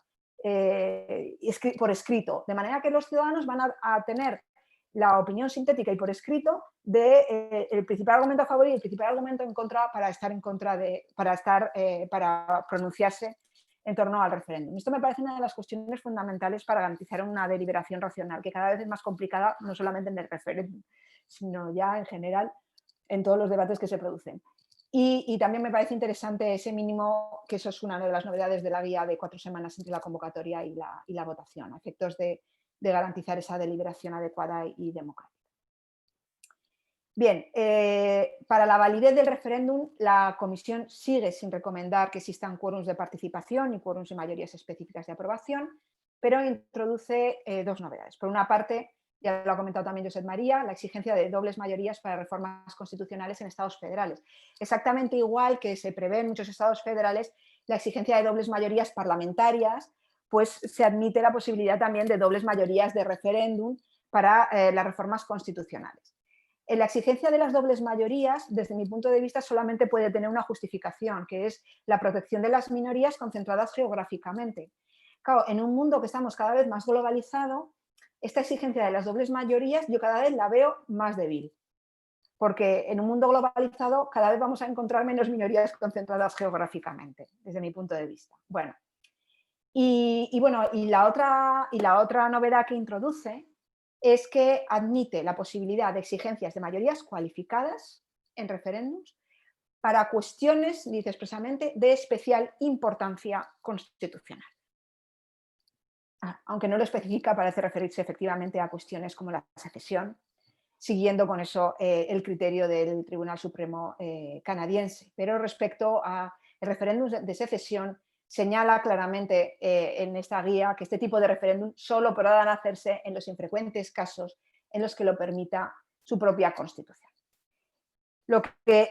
por escrito, de manera que los ciudadanos van a tener la opinión sintética y por escrito de el principal argumento a favor y el principal argumento en contra para pronunciarse en torno al referéndum. Esto me parece una de las cuestiones fundamentales para garantizar una deliberación racional, que cada vez es más complicada, no solamente en el referéndum, sino ya en general en todos los debates que se producen. Y también me parece interesante ese mínimo, que eso es una de las novedades de la guía, de 4 semanas entre la convocatoria y la votación, a efectos de garantizar esa deliberación adecuada y democrática. Bien, para la validez del referéndum, la Comisión sigue sin recomendar que existan quórums de participación ni quórums de mayorías específicas de aprobación, pero introduce dos novedades. Por una parte, ya lo ha comentado también Josep María, la exigencia de dobles mayorías para reformas constitucionales en estados federales. Exactamente igual que se prevé en muchos estados federales la exigencia de dobles mayorías parlamentarias, pues se admite la posibilidad también de dobles mayorías de referéndum para las reformas constitucionales. La exigencia de las dobles mayorías, desde mi punto de vista, solamente puede tener una justificación, que es la protección de las minorías concentradas geográficamente. Claro, en un mundo que estamos cada vez más globalizado, esta exigencia de las dobles mayorías yo cada vez la veo más débil, porque en un mundo globalizado cada vez vamos a encontrar menos minorías concentradas geográficamente, desde mi punto de vista. Bueno, y la otra novedad que introduce es que admite la posibilidad de exigencias de mayorías cualificadas en referéndums para cuestiones, dice expresamente, de especial importancia constitucional. Aunque no lo especifica, parece referirse efectivamente a cuestiones como la secesión, siguiendo con eso el criterio del Tribunal Supremo canadiense. Pero respecto al referéndum de secesión, señala claramente en esta guía que este tipo de referéndum solo podrán hacerse en los infrecuentes casos en los que lo permita su propia Constitución. Lo que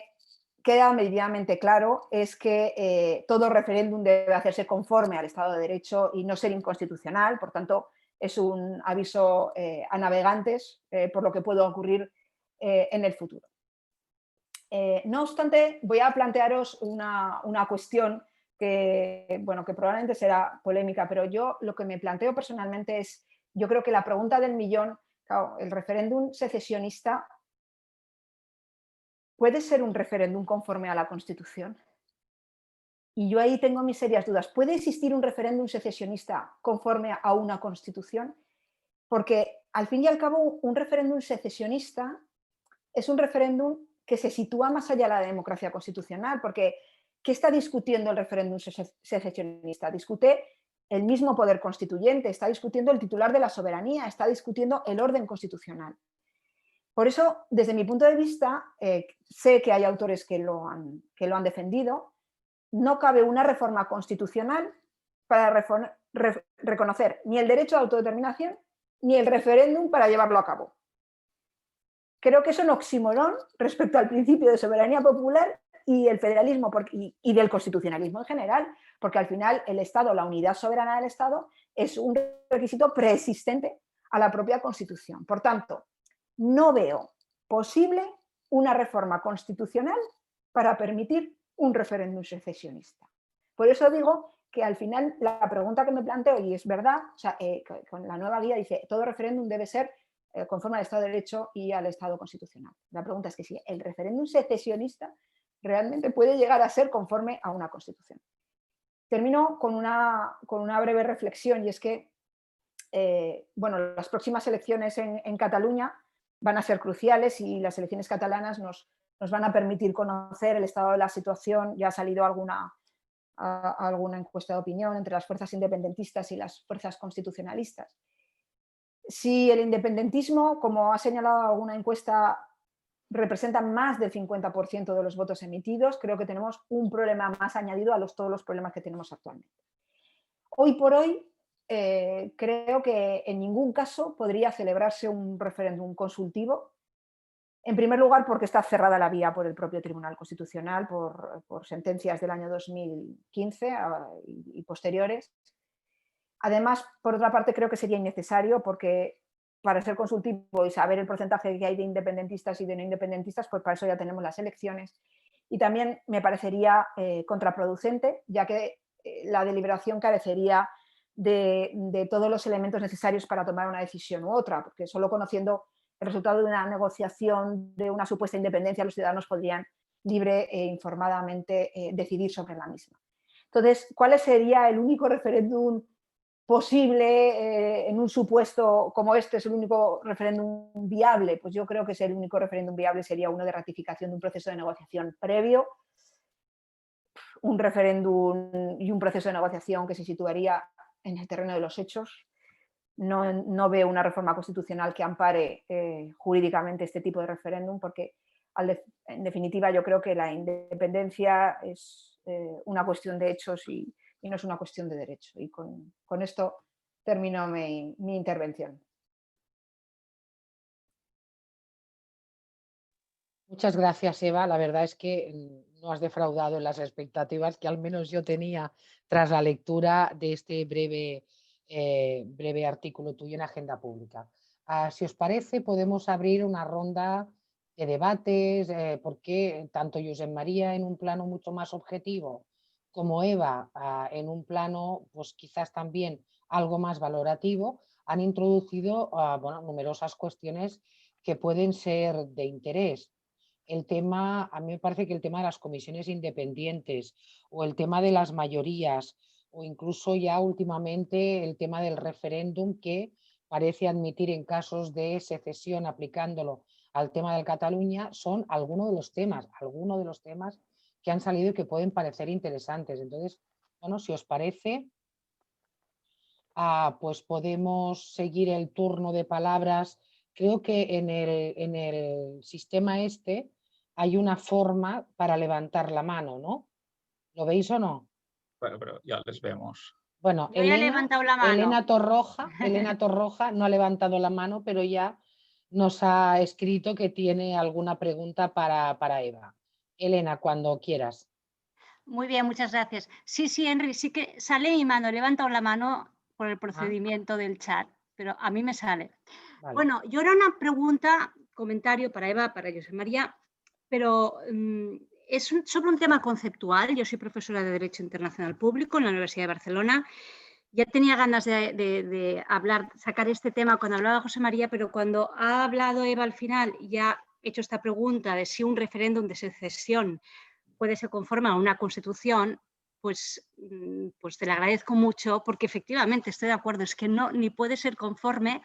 queda medianamente claro es que todo referéndum debe hacerse conforme al Estado de Derecho y no ser inconstitucional, por tanto, es un aviso a navegantes por lo que puede ocurrir en el futuro. No obstante, voy a plantearos una cuestión que, bueno, que probablemente será polémica, pero yo lo que me planteo personalmente es, yo creo que la pregunta del millón, claro, el referéndum secesionista, ¿puede ser un referéndum conforme a la Constitución? Y yo ahí tengo mis serias dudas. ¿Puede existir un referéndum secesionista conforme a una Constitución? Porque, al fin y al cabo, un referéndum secesionista es un referéndum que se sitúa más allá de la democracia constitucional, porque ¿qué está discutiendo el referéndum secesionista? Discute el mismo poder constituyente, está discutiendo el titular de la soberanía, está discutiendo el orden constitucional. Por eso, desde mi punto de vista, sé que hay autores que lo han defendido, no cabe una reforma constitucional para reconocer ni el derecho a autodeterminación ni el referéndum para llevarlo a cabo. Creo que es un oxímoron respecto al principio de soberanía popular y el federalismo y del constitucionalismo en general, porque al final el Estado, la unidad soberana del Estado, es un requisito preexistente a la propia Constitución. Por tanto, no veo posible una reforma constitucional para permitir un referéndum secesionista. Por eso digo que al final la pregunta que me planteo, y es verdad, o sea, con la nueva guía dice todo referéndum debe ser conforme al Estado de Derecho y al Estado constitucional. La pregunta es que si el referéndum secesionista realmente puede llegar a ser conforme a una Constitución. Termino con una breve reflexión, y es que bueno, las próximas elecciones en Cataluña van a ser cruciales y las elecciones catalanas nos van a permitir conocer el estado de la situación. Ya ha salido alguna encuesta de opinión entre las fuerzas independentistas y las fuerzas constitucionalistas. Si el independentismo, como ha señalado alguna encuesta, representa más del 50% de los votos emitidos, creo que tenemos un problema más añadido a todos los problemas que tenemos actualmente. Hoy por hoy, creo que en ningún caso podría celebrarse un referéndum consultivo. En primer lugar, porque está cerrada la vía por el propio Tribunal Constitucional, por sentencias del año 2015 y posteriores. Además, por otra parte, creo que sería innecesario porque para ser consultivo y saber el porcentaje que hay de independentistas y de no independentistas, pues para eso ya tenemos las elecciones. Y también me parecería contraproducente, ya que la deliberación carecería de todos los elementos necesarios para tomar una decisión u otra, porque solo conociendo el resultado de una negociación de una supuesta independencia, los ciudadanos podrían libre e informadamente decidir sobre la misma. Entonces, ¿cuál sería el único referéndum posible en un supuesto como este? ¿Es el único referéndum viable? Pues yo creo que el único referéndum viable sería uno de ratificación de un proceso de negociación previo, un referéndum y un proceso de negociación que se situaría en el terreno de los hechos. No veo una reforma constitucional que ampare jurídicamente este tipo de referéndum, porque en definitiva yo creo que la independencia es una cuestión de hechos y no es una cuestión de derecho. Y con esto termino mi intervención. Muchas gracias, Eva. La verdad es que no has defraudado en las expectativas que al menos yo tenía tras la lectura de este breve artículo tuyo en Agenda Pública. Si os parece, podemos abrir una ronda de debates, porque tanto Josep María en un plano mucho más objetivo como Eva en un plano pues quizás también algo más valorativo, han introducido bueno, numerosas cuestiones que pueden ser de interés. El tema, a mí me parece que el tema de las comisiones independientes o el tema de las mayorías o incluso ya últimamente el tema del referéndum, que parece admitir en casos de secesión aplicándolo al tema del Cataluña son algunos de los temas que han salido y que pueden parecer interesantes. Entonces, bueno, si os parece, pues podemos seguir el turno de palabras. Creo que en el sistema este hay una forma para levantar la mano, ¿no? ¿Lo veis o no? Bueno, pero ya les vemos. Bueno, Yo ya he levantado la mano. Elena Torroja no ha levantado la mano, pero ya nos ha escrito que tiene alguna pregunta para Eva. Elena, cuando quieras. Muy bien, muchas gracias. Sí, Henry, sí que sale mi mano, he levantado la mano por el procedimiento del chat, pero a mí me sale. Vale. Bueno, yo era una pregunta, comentario para Eva, para Josep María, pero es sobre un tema conceptual. Yo soy profesora de Derecho Internacional Público en la Universidad de Barcelona. Ya tenía ganas de hablar, sacar este tema cuando hablaba José María, pero cuando ha hablado Eva al final y ha hecho esta pregunta de si un referéndum de secesión puede ser conforme a una constitución, pues te lo agradezco mucho, porque efectivamente estoy de acuerdo, es que no, ni puede ser conforme,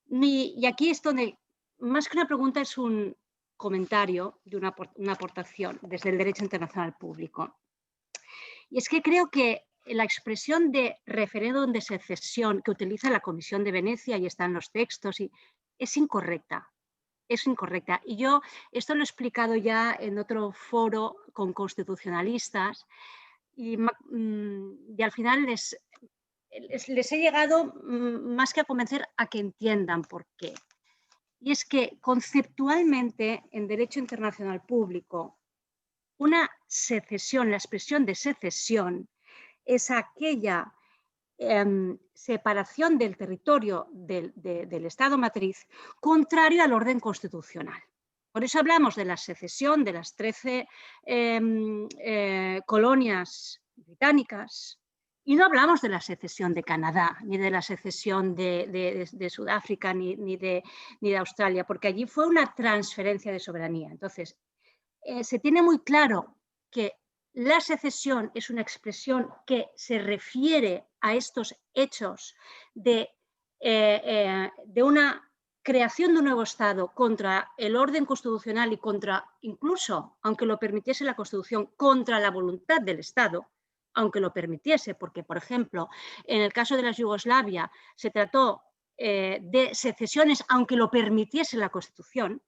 y aquí es donde, más que una pregunta, es un comentario de una aportación desde el derecho internacional público. Y es que creo que la expresión de referéndum de secesión que utiliza la Comisión de Venecia, y están los textos, es incorrecta. Es incorrecta. Y yo esto lo he explicado ya en otro foro con constitucionalistas y al final les he llegado más que a convencer a que entiendan por qué. Y es que conceptualmente en derecho internacional público una secesión, la expresión de secesión es aquella separación del territorio del Estado matriz contrario al orden constitucional. Por eso hablamos de la secesión de las 13 colonias británicas y no hablamos de la secesión de Canadá, ni de la secesión de Sudáfrica, ni de Australia, porque allí fue una transferencia de soberanía. Entonces, se tiene muy claro que la secesión es una expresión que se refiere a estos hechos de una creación de un nuevo Estado contra el orden constitucional y contra, incluso, aunque lo permitiese la Constitución, contra la voluntad del Estado, aunque lo permitiese, porque, por ejemplo, en el caso de la Yugoslavia se trató de secesiones, aunque lo permitiese la Constitución.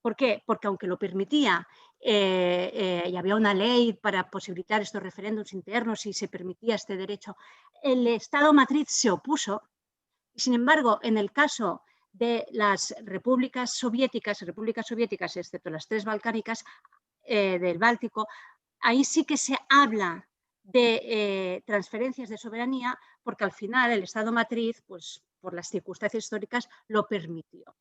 ¿Por qué? Porque aunque lo permitía y había una ley para posibilitar estos referéndums internos y se permitía este derecho, el Estado matriz se opuso. Sin embargo, en el caso de las repúblicas soviéticas, excepto las 3 balcánicas del Báltico, ahí sí que se habla de transferencias de soberanía, porque al final el Estado matriz, pues por las circunstancias históricas, lo permitió.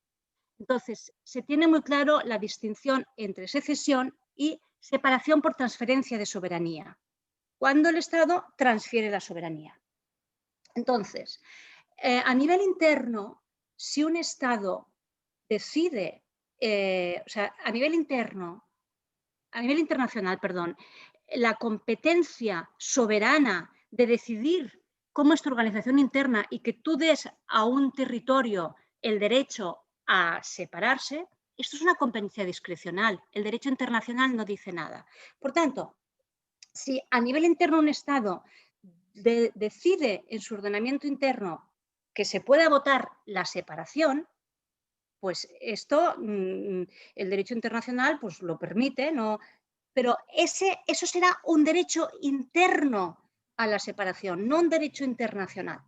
Entonces, se tiene muy claro la distinción entre secesión y separación por transferencia de soberanía, cuando el Estado transfiere la soberanía. Entonces, a nivel interno, si un Estado decide, a nivel internacional, la competencia soberana de decidir cómo es tu organización interna y que tú des a un territorio el derecho a separarse, esto es una competencia discrecional. El derecho internacional no dice nada. Por tanto, si a nivel interno un Estado decide en su ordenamiento interno que se pueda votar la separación, pues esto, el derecho internacional pues lo permite, ¿no? Pero eso será un derecho interno a la separación, no un derecho internacional.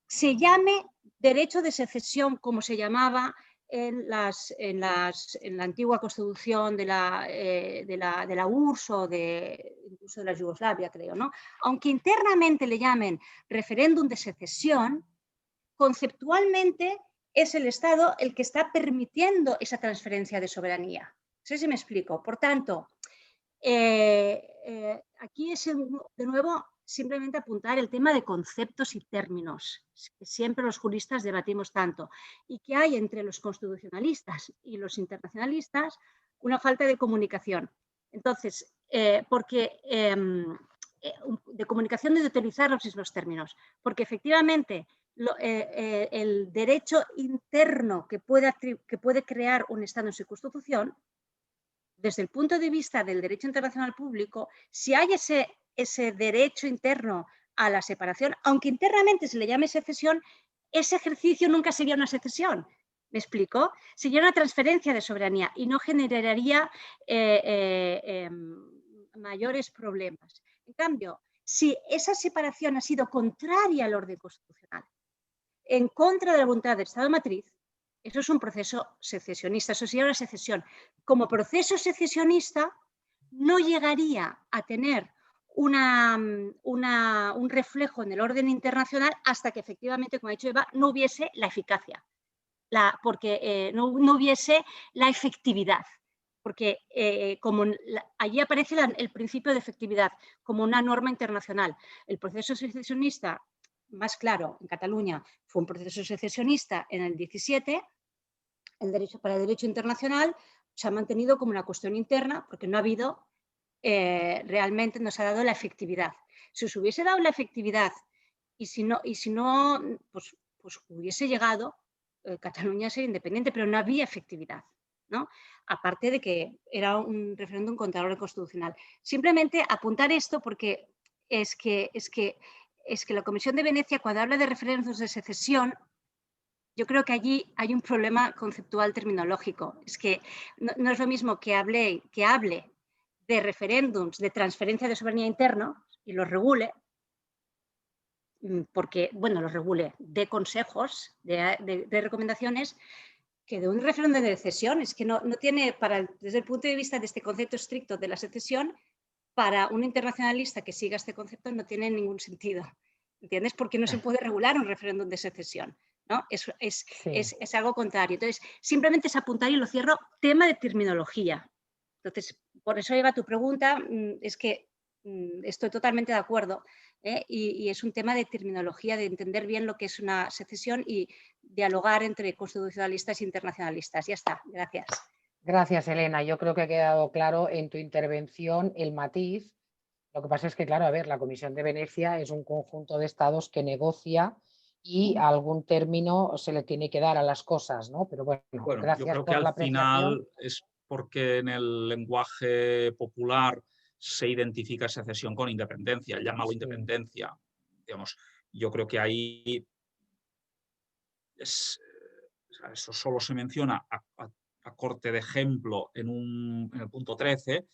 Se llame derecho de secesión, como se llamaba en la antigua constitución de la URSS o incluso de la Yugoslavia, creo, ¿no? Aunque internamente le llamen referéndum de secesión, conceptualmente es el Estado el que está permitiendo esa transferencia de soberanía. No sé si me explico. Por tanto, aquí es de nuevo simplemente apuntar el tema de conceptos y términos, que siempre los juristas debatimos tanto, y que hay entre los constitucionalistas y los internacionalistas una falta de comunicación. Entonces, de comunicación y de utilizar los mismos términos, porque efectivamente el derecho interno que puede crear un Estado en su Constitución, desde el punto de vista del derecho internacional público, si hay ese derecho interno a la separación, aunque internamente se le llame secesión, ese ejercicio nunca sería una secesión. ¿Me explico? Sería una transferencia de soberanía y no generaría mayores problemas. En cambio, si esa separación ha sido contraria al orden constitucional, en contra de la voluntad del Estado matriz, eso es un proceso secesionista, eso sería una secesión. Como proceso secesionista no llegaría a tener un reflejo en el orden internacional hasta que efectivamente, como ha dicho Eva, no hubiese la eficacia, porque no hubiese la efectividad. Porque allí aparece el principio de efectividad como una norma internacional. El proceso secesionista, más claro, en Cataluña fue un proceso secesionista en el 17, para el derecho internacional se ha mantenido como una cuestión interna porque no ha habido, realmente no se ha dado la efectividad. Si se hubiese dado la efectividad y si no pues hubiese llegado Cataluña a ser independiente, pero no había efectividad, ¿no? Aparte de que era un referéndum contra el orden constitucional. Simplemente apuntar esto porque es que la Comisión de Venecia, cuando habla de referéndums de secesión, yo creo que allí hay un problema conceptual terminológico. Es que no es lo mismo que hable de referéndums de transferencia de soberanía interna y los regule, porque, bueno, los regule, de consejos, de recomendaciones, que de un referéndum de cesión. Es que no tiene, desde el punto de vista de este concepto estricto de la secesión, para un internacionalista que siga este concepto no tiene ningún sentido, ¿entiendes? Porque no se puede regular un referéndum de secesión, ¿no? Es algo contrario. Entonces, simplemente es apuntar, y lo cierro, tema de terminología. Entonces, por eso, Eva, tu pregunta, es que estoy totalmente de acuerdo, y es un tema de terminología, de entender bien lo que es una secesión y dialogar entre constitucionalistas e internacionalistas. Ya está, gracias. Gracias, Elena. Yo creo que ha quedado claro en tu intervención el matiz. Lo que pasa es que, claro, a ver, la Comisión de Venecia es un conjunto de estados que negocia y algún término se le tiene que dar a las cosas, ¿no? Pero bueno, gracias yo creo por que la al final apreciación. es porque en el lenguaje popular se identifica secesión con independencia, llámalo independencia. Digamos, yo creo que ahí eso solo se menciona a corte de ejemplo en el punto 13,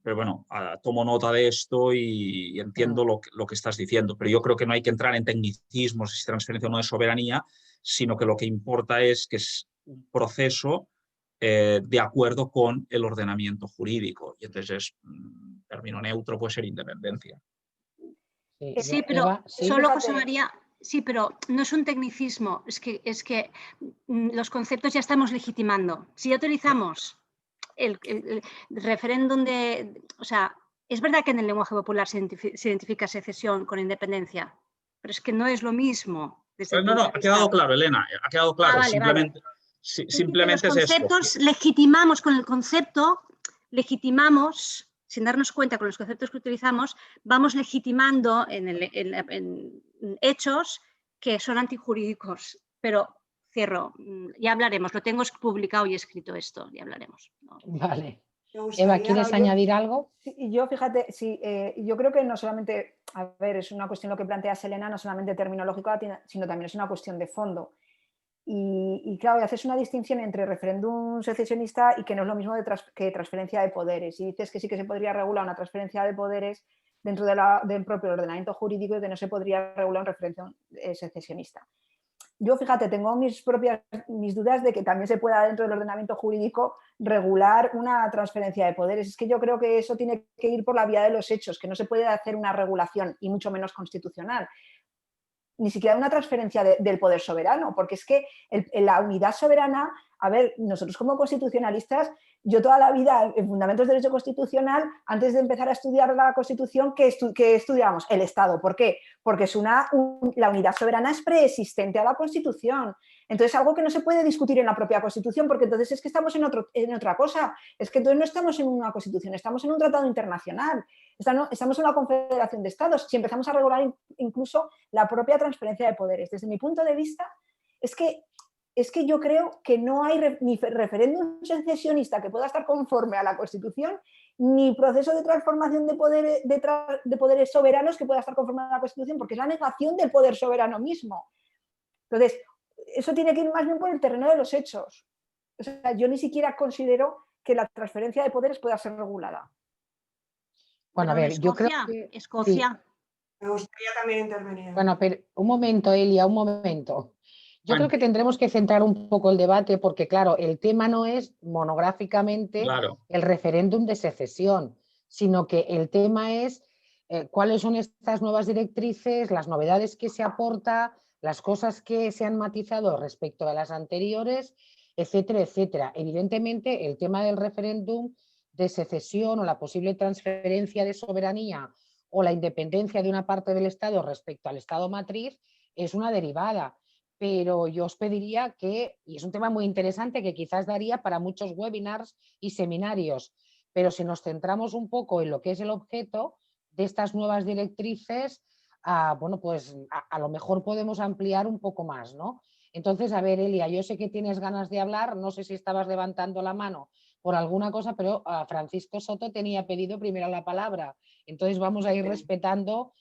pero bueno, tomo nota de esto y entiendo lo que estás diciendo, pero yo creo que no hay que entrar en tecnicismos si transferencia o no de soberanía, sino que lo que importa es que es un proceso de acuerdo con el ordenamiento jurídico, y entonces término neutro puede ser independencia. Sí, pero solo, José María, sí, pero no es un tecnicismo, es que los conceptos ya estamos legitimando. Si ya utilizamos el referéndum o sea, es verdad que en el lenguaje popular se identifica secesión con independencia, pero es que no es lo mismo. No, ha quedado claro, Elena, ha quedado claro. Vale, simplemente los es esto. conceptos legitimamos con el concepto, legitimamos, sin darnos cuenta con los conceptos que utilizamos, vamos legitimando en hechos que son antijurídicos. Pero cierro, ya hablaremos, lo tengo publicado y escrito esto, ya hablaremos. ¿No? Vale. Eva, ¿quieres añadir algo? Yo, fíjate, sí, yo creo que no solamente, a ver, es una cuestión lo que plantea Elena, no solamente terminológica, sino también es una cuestión de fondo. Y claro, haces una distinción entre referéndum secesionista y que no es lo mismo que transferencia de poderes. Y dices que sí que se podría regular una transferencia de poderes dentro del propio ordenamiento jurídico y que no se podría regular un referéndum secesionista. Yo, fíjate, tengo mis dudas de que también se pueda dentro del ordenamiento jurídico regular una transferencia de poderes. Es que yo creo que eso tiene que ir por la vía de los hechos, que no se puede hacer una regulación y mucho menos constitucional. Ni siquiera una transferencia del poder soberano, porque es que la unidad soberana, a ver, nosotros como constitucionalistas yo toda la vida, en Fundamentos de Derecho Constitucional, antes de empezar a estudiar la Constitución, ¿qué estudiábamos? El Estado. ¿Por qué? Porque la unidad soberana es preexistente a la Constitución. Entonces, algo que no se puede discutir en la propia Constitución, porque entonces es que estamos en otra cosa. Es que entonces no estamos en una Constitución, estamos en un tratado internacional. Estamos en una confederación de Estados. Si empezamos a regular incluso la propia transferencia de poderes. Desde mi punto de vista, es que yo creo que no hay ni referéndum secesionista que pueda estar conforme a la Constitución, ni proceso de transformación de poderes soberanos que pueda estar conforme a la Constitución, porque es la negación del poder soberano mismo. Entonces, eso tiene que ir más bien por el terreno de los hechos. O sea, yo ni siquiera considero que la transferencia de poderes pueda ser regulada. Bueno, a ver, yo creo que... Escocia. Sí. Me gustaría también intervenir. Bueno, pero un momento, Elia, un momento. Yo creo que tendremos que centrar un poco el debate porque, claro, el tema no es monográficamente el referéndum de secesión, sino que el tema es cuáles son estas nuevas directrices, las novedades que se aporta, las cosas que se han matizado respecto a las anteriores, etcétera, etcétera. Evidentemente, el tema del referéndum de secesión o la posible transferencia de soberanía o la independencia de una parte del Estado respecto al Estado matriz es una derivada. Pero yo os pediría que, y es un tema muy interesante que quizás daría para muchos webinars y seminarios, pero si nos centramos un poco en lo que es el objeto de estas nuevas directrices, bueno, pues a lo mejor podemos ampliar un poco más, ¿no? Entonces, a ver, Elia, yo sé que tienes ganas de hablar, no sé si estabas levantando la mano por alguna cosa, pero Francisco Soto tenía pedido primero la palabra. Entonces vamos a ir respetando,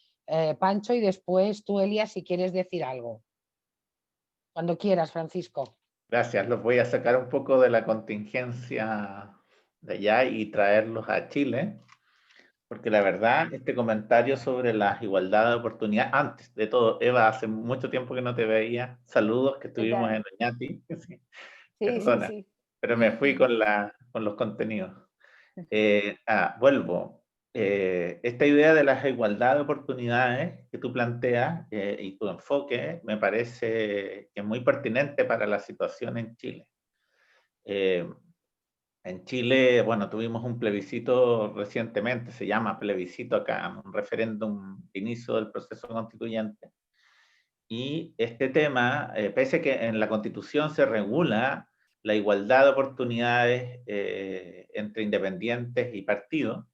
Pancho, y después tú, Elia, si quieres decir algo. Cuando quieras, Francisco. Gracias, los voy a sacar un poco de la contingencia de allá y traerlos a Chile, porque la verdad, este comentario sobre la igualdad de oportunidades, antes de todo, Eva, hace mucho tiempo que no te veía, saludos, que estuvimos en Oñati, perdona, sí. Pero me fui con los contenidos. Vuelvo. Esta idea de la igualdad de oportunidades que tú planteas y tu enfoque me parece que es muy pertinente para la situación en Chile. En Chile, bueno, tuvimos un plebiscito recientemente, se llama plebiscito acá, un referéndum de inicio del proceso constituyente. Y este tema, pese a que en la Constitución se regula la igualdad de oportunidades entre independientes y partidos,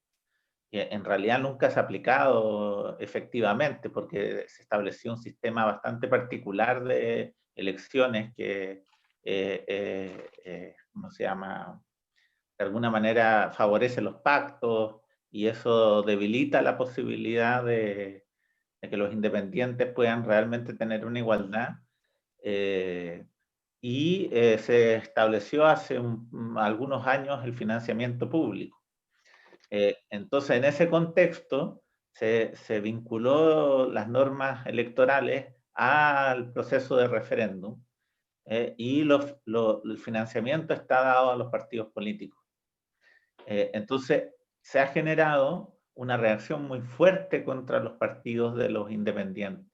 en realidad nunca se ha aplicado efectivamente porque se estableció un sistema bastante particular de elecciones que, ¿cómo se llama?, de alguna manera favorece los pactos y eso debilita la posibilidad de que los independientes puedan realmente tener una igualdad. Se estableció hace algunos años el financiamiento público. Entonces, en ese contexto, se vinculó las normas electorales al proceso de referéndum y el financiamiento está dado a los partidos políticos. Entonces, se ha generado una reacción muy fuerte contra los partidos de los independientes.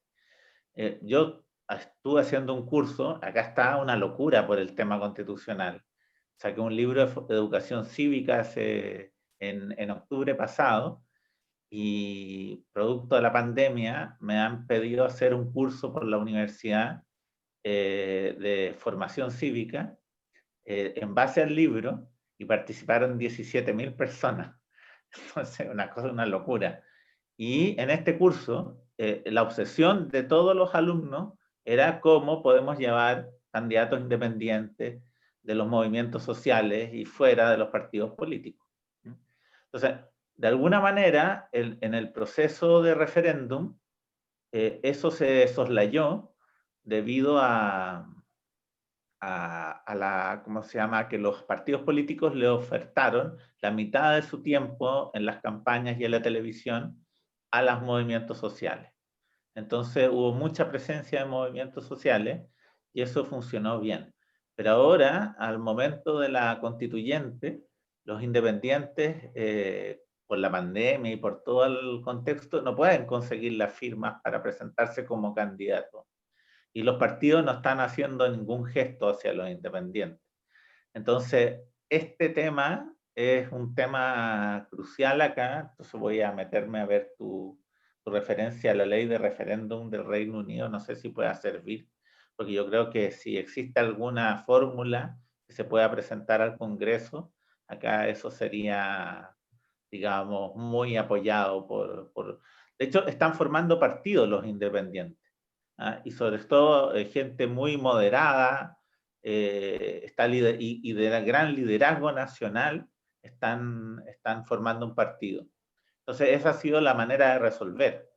Yo estuve haciendo un curso, acá está una locura por el tema constitucional. Saqué un libro de educación cívica en octubre pasado y producto de la pandemia me han pedido hacer un curso por la universidad de formación cívica en base al libro y participaron 17.000 personas. Entonces, una locura. Y en este curso, la obsesión de todos los alumnos era cómo podemos llevar candidatos independientes de los movimientos sociales y fuera de los partidos políticos. Entonces, de alguna manera, en el proceso de referéndum, eso se soslayó debido ¿cómo se llama?, que los partidos políticos le ofertaron la mitad de su tiempo en las campañas y en la televisión a los movimientos sociales. Entonces hubo mucha presencia de movimientos sociales y eso funcionó bien. Pero ahora, al momento de la constituyente, los independientes, por la pandemia y por todo el contexto, no pueden conseguir las firmas para presentarse como candidatos. Y los partidos no están haciendo ningún gesto hacia los independientes. Entonces, este tema es un tema crucial acá, entonces voy a meterme a ver tu referencia a la ley de referéndum del Reino Unido, no sé si pueda servir, porque yo creo que si existe alguna fórmula que se pueda presentar al Congreso, acá eso sería, digamos, muy apoyado De hecho, están formando partidos los independientes, ¿ah? Y sobre todo gente muy moderada, y de gran liderazgo nacional, están formando un partido. Entonces, esa ha sido la manera de resolver,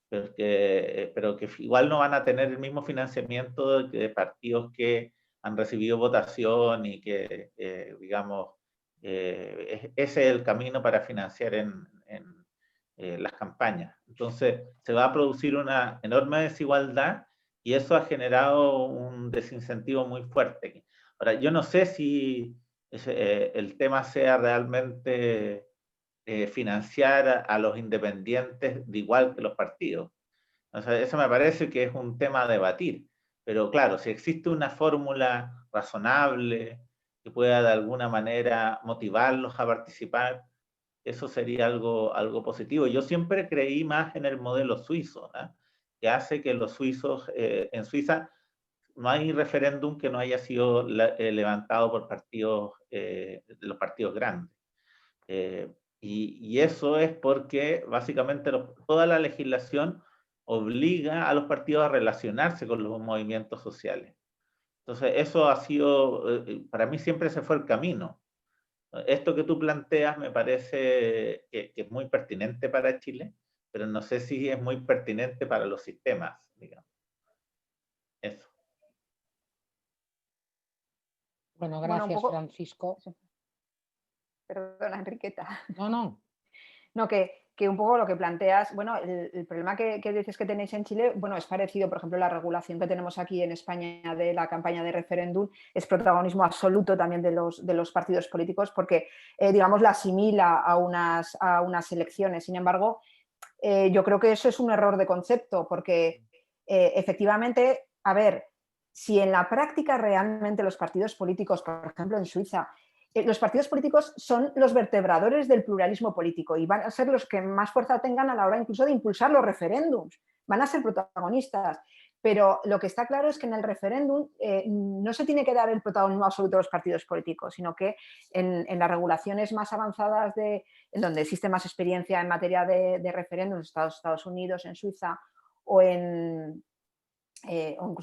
pero que igual no van a tener el mismo financiamiento de partidos que han recibido votación y que, digamos, ese es el camino para financiar en las campañas. Entonces, se va a producir una enorme desigualdad y eso ha generado un desincentivo muy fuerte. Ahora, yo no sé si el tema sea realmente financiar a los independientes de igual que los partidos. O sea, eso me parece que es un tema a debatir. Pero claro, si existe una fórmula razonable que pueda de alguna manera motivarlos a participar, eso sería algo positivo. Yo siempre creí más en el modelo suizo, ¿no? Que hace que los suizos, en Suiza no hay referéndum que no haya sido levantado por partidos, de los partidos grandes. Y eso es porque básicamente toda la legislación obliga a los partidos a relacionarse con los movimientos sociales. Entonces, eso ha sido, para mí siempre ese fue el camino. Esto que tú planteas me parece que es muy pertinente para Chile, pero no sé si es muy pertinente para los sistemas, digamos. Eso. Bueno, gracias, Francisco. Perdona, Enriqueta. No. No, que un poco lo que planteas, bueno, el problema que dices que tenéis en Chile, bueno, es parecido, por ejemplo, la regulación que tenemos aquí en España de la campaña de referéndum es protagonismo absoluto también de los partidos políticos porque, digamos, la asimila a unas elecciones. Sin embargo, yo creo que eso es un error de concepto porque, efectivamente, a ver, si en la práctica realmente los partidos políticos, por ejemplo, en Suiza, los partidos políticos son los vertebradores del pluralismo político y van a ser los que más fuerza tengan a la hora incluso de impulsar los referéndums. Van a ser protagonistas. Pero lo que está claro es que en el referéndum no se tiene que dar el protagonismo absoluto a los partidos políticos, sino que en las regulaciones más avanzadas, en donde existe más experiencia en materia de referéndum, en Estados Unidos, en Suiza o incluso,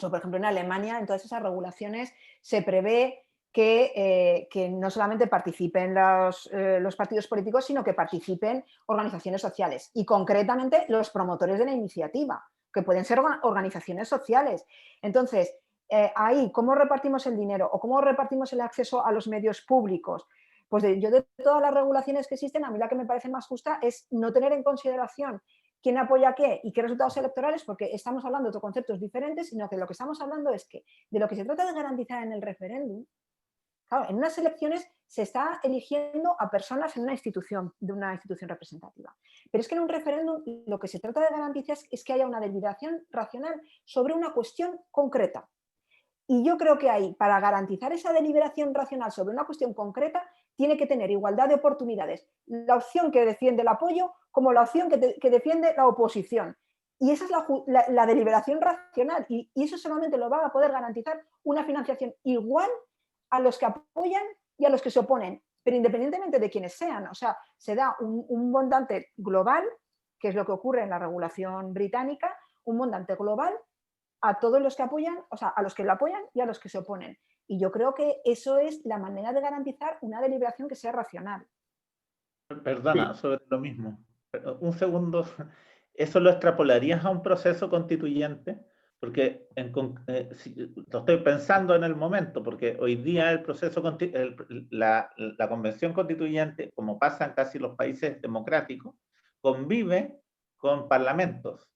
por ejemplo, en Alemania, en todas esas regulaciones se prevé que no solamente participen los partidos políticos, sino que participen organizaciones sociales y concretamente los promotores de la iniciativa, que pueden ser organizaciones sociales. Entonces, ahí, ¿cómo repartimos el dinero o cómo repartimos el acceso a los medios públicos? Pues yo de todas las regulaciones que existen, a mí la que me parece más justa es no tener en consideración quién apoya qué y qué resultados electorales, porque estamos hablando de conceptos diferentes, sino que lo que estamos hablando es que de lo que se trata de garantizar en el referéndum, claro, en unas elecciones se está eligiendo a personas en una institución, de una institución representativa. Pero es que en un referéndum lo que se trata de garantizar es que haya una deliberación racional sobre una cuestión concreta. Y yo creo que ahí, para garantizar esa deliberación racional sobre una cuestión concreta, tiene que tener igualdad de oportunidades. La opción que defiende el apoyo como la opción que defiende la oposición. Y esa es la deliberación racional. Y eso solamente lo va a poder garantizar una financiación igual a los que apoyan y a los que se oponen, pero independientemente de quienes sean. O sea, se da un montante global, que es lo que ocurre en la regulación británica, un montante global a todos los que apoyan, o sea, a los que lo apoyan y a los que se oponen. Y yo creo que eso es la manera de garantizar una deliberación que sea racional. Perdona, sobre lo mismo. Un segundo. ¿Eso lo extrapolarías a un proceso constituyente? Porque lo estoy pensando en el momento, porque hoy día el proceso, la convención constituyente, como pasa en casi los países democráticos, convive con parlamentos.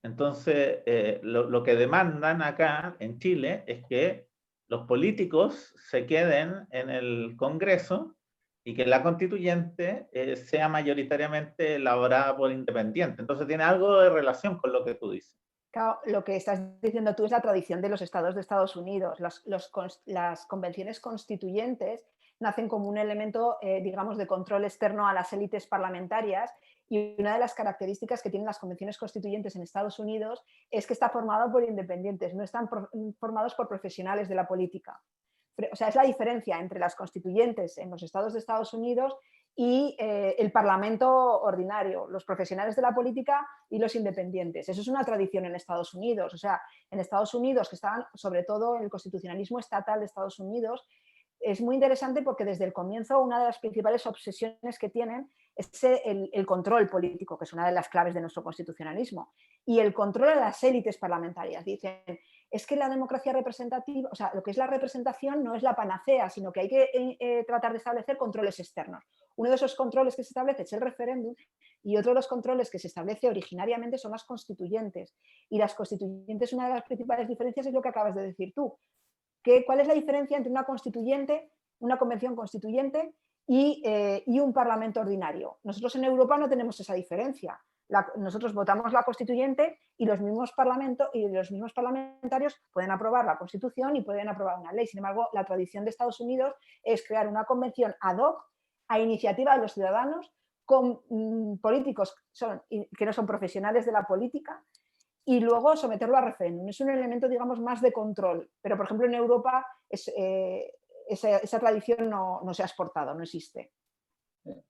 Entonces, lo que demandan acá en Chile es que los políticos se queden en el Congreso y que la constituyente sea mayoritariamente elaborada por independientes. Entonces tiene algo de relación con lo que tú dices. Claro, lo que estás diciendo tú es la tradición de los estados de Estados Unidos. Las convenciones constituyentes nacen como un elemento, digamos, de control externo a las élites parlamentarias. Y una de las características que tienen las convenciones constituyentes en Estados Unidos es que está formado por independientes, no están formados por profesionales de la política. O sea, es la diferencia entre las constituyentes en los estados de Estados Unidos y el Parlamento ordinario, los profesionales de la política y los independientes. Eso es una tradición en Estados Unidos. O sea, en Estados Unidos, que estaban sobre todo en el constitucionalismo estatal de Estados Unidos, es muy interesante porque desde el comienzo una de las principales obsesiones que tienen es el control político, que es una de las claves de nuestro constitucionalismo, y el control de las élites parlamentarias. Dicen, es que la democracia representativa, o sea, lo que es la representación no es la panacea, sino que hay que tratar de establecer controles externos. Uno de esos controles que se establece es el referéndum y otro de los controles que se establece originariamente son las constituyentes. Y las constituyentes, una de las principales diferencias es lo que acabas de decir tú. ¿Cuál es la diferencia entre una constituyente, una convención constituyente y un parlamento ordinario? Nosotros en Europa no tenemos esa diferencia. Nosotros votamos la constituyente y los mismos parlamentarios pueden aprobar la Constitución y pueden aprobar una ley. Sin embargo, la tradición de Estados Unidos es crear una convención ad hoc a iniciativa de los ciudadanos con políticos que no son profesionales de la política y luego someterlo a referéndum. Es un elemento, digamos, más de control. Pero, por ejemplo, en Europa esa tradición no se ha exportado, no existe.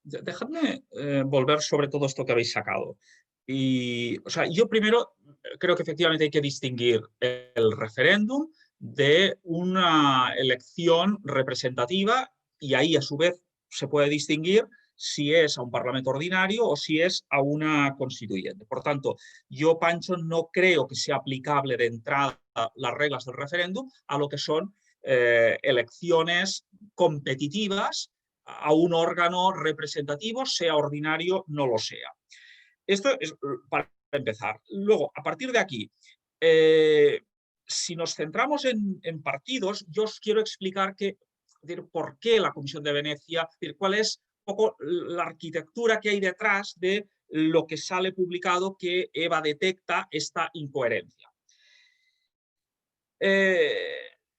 Dejadme volver sobre todo esto que habéis sacado. Y, o sea, yo primero creo que efectivamente hay que distinguir el referéndum de una elección representativa y ahí a su vez se puede distinguir si es a un parlamento ordinario o si es a una constituyente. Por tanto, yo, Pancho, no creo que sea aplicable de entrada las reglas del referéndum a lo que son elecciones competitivas a un órgano representativo, sea ordinario, no lo sea. Esto es para empezar. Luego, a partir de aquí, si nos centramos en partidos, yo os quiero explicar por qué la Comisión de Venecia, cuál es un poco la arquitectura que hay detrás de lo que sale publicado que EVA detecta esta incoherencia.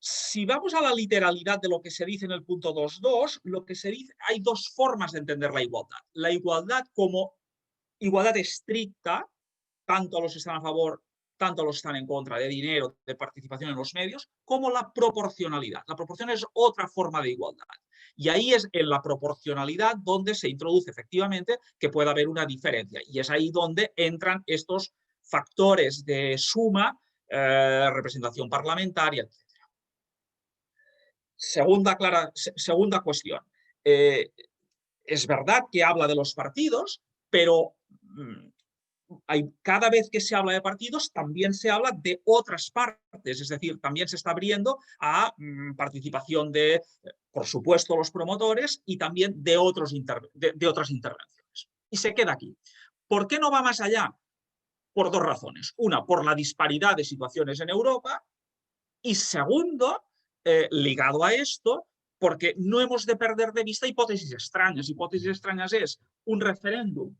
Si vamos a la literalidad de lo que se dice en el punto 2.2, lo que se dice, hay dos formas de entender la igualdad. La igualdad como igualdad estricta, tanto a los que están a favor, tanto a los que están en contra, de dinero, de participación en los medios, como la proporcionalidad. La proporción es otra forma de igualdad. Y ahí es en la proporcionalidad donde se introduce efectivamente que puede haber una diferencia. Y es ahí donde entran estos factores de suma, representación parlamentaria, etc. Segunda cuestión. Es verdad que habla de los partidos, pero cada vez que se habla de partidos también se habla de otras partes, es decir, también se está abriendo a participación de, por supuesto, los promotores y también de otras intervenciones. Y se queda aquí. ¿Por qué no va más allá? Por dos razones. Una, por la disparidad de situaciones en Europa y segundo, ligado a esto, porque no hemos de perder de vista hipótesis extrañas. Hipótesis extrañas es un referéndum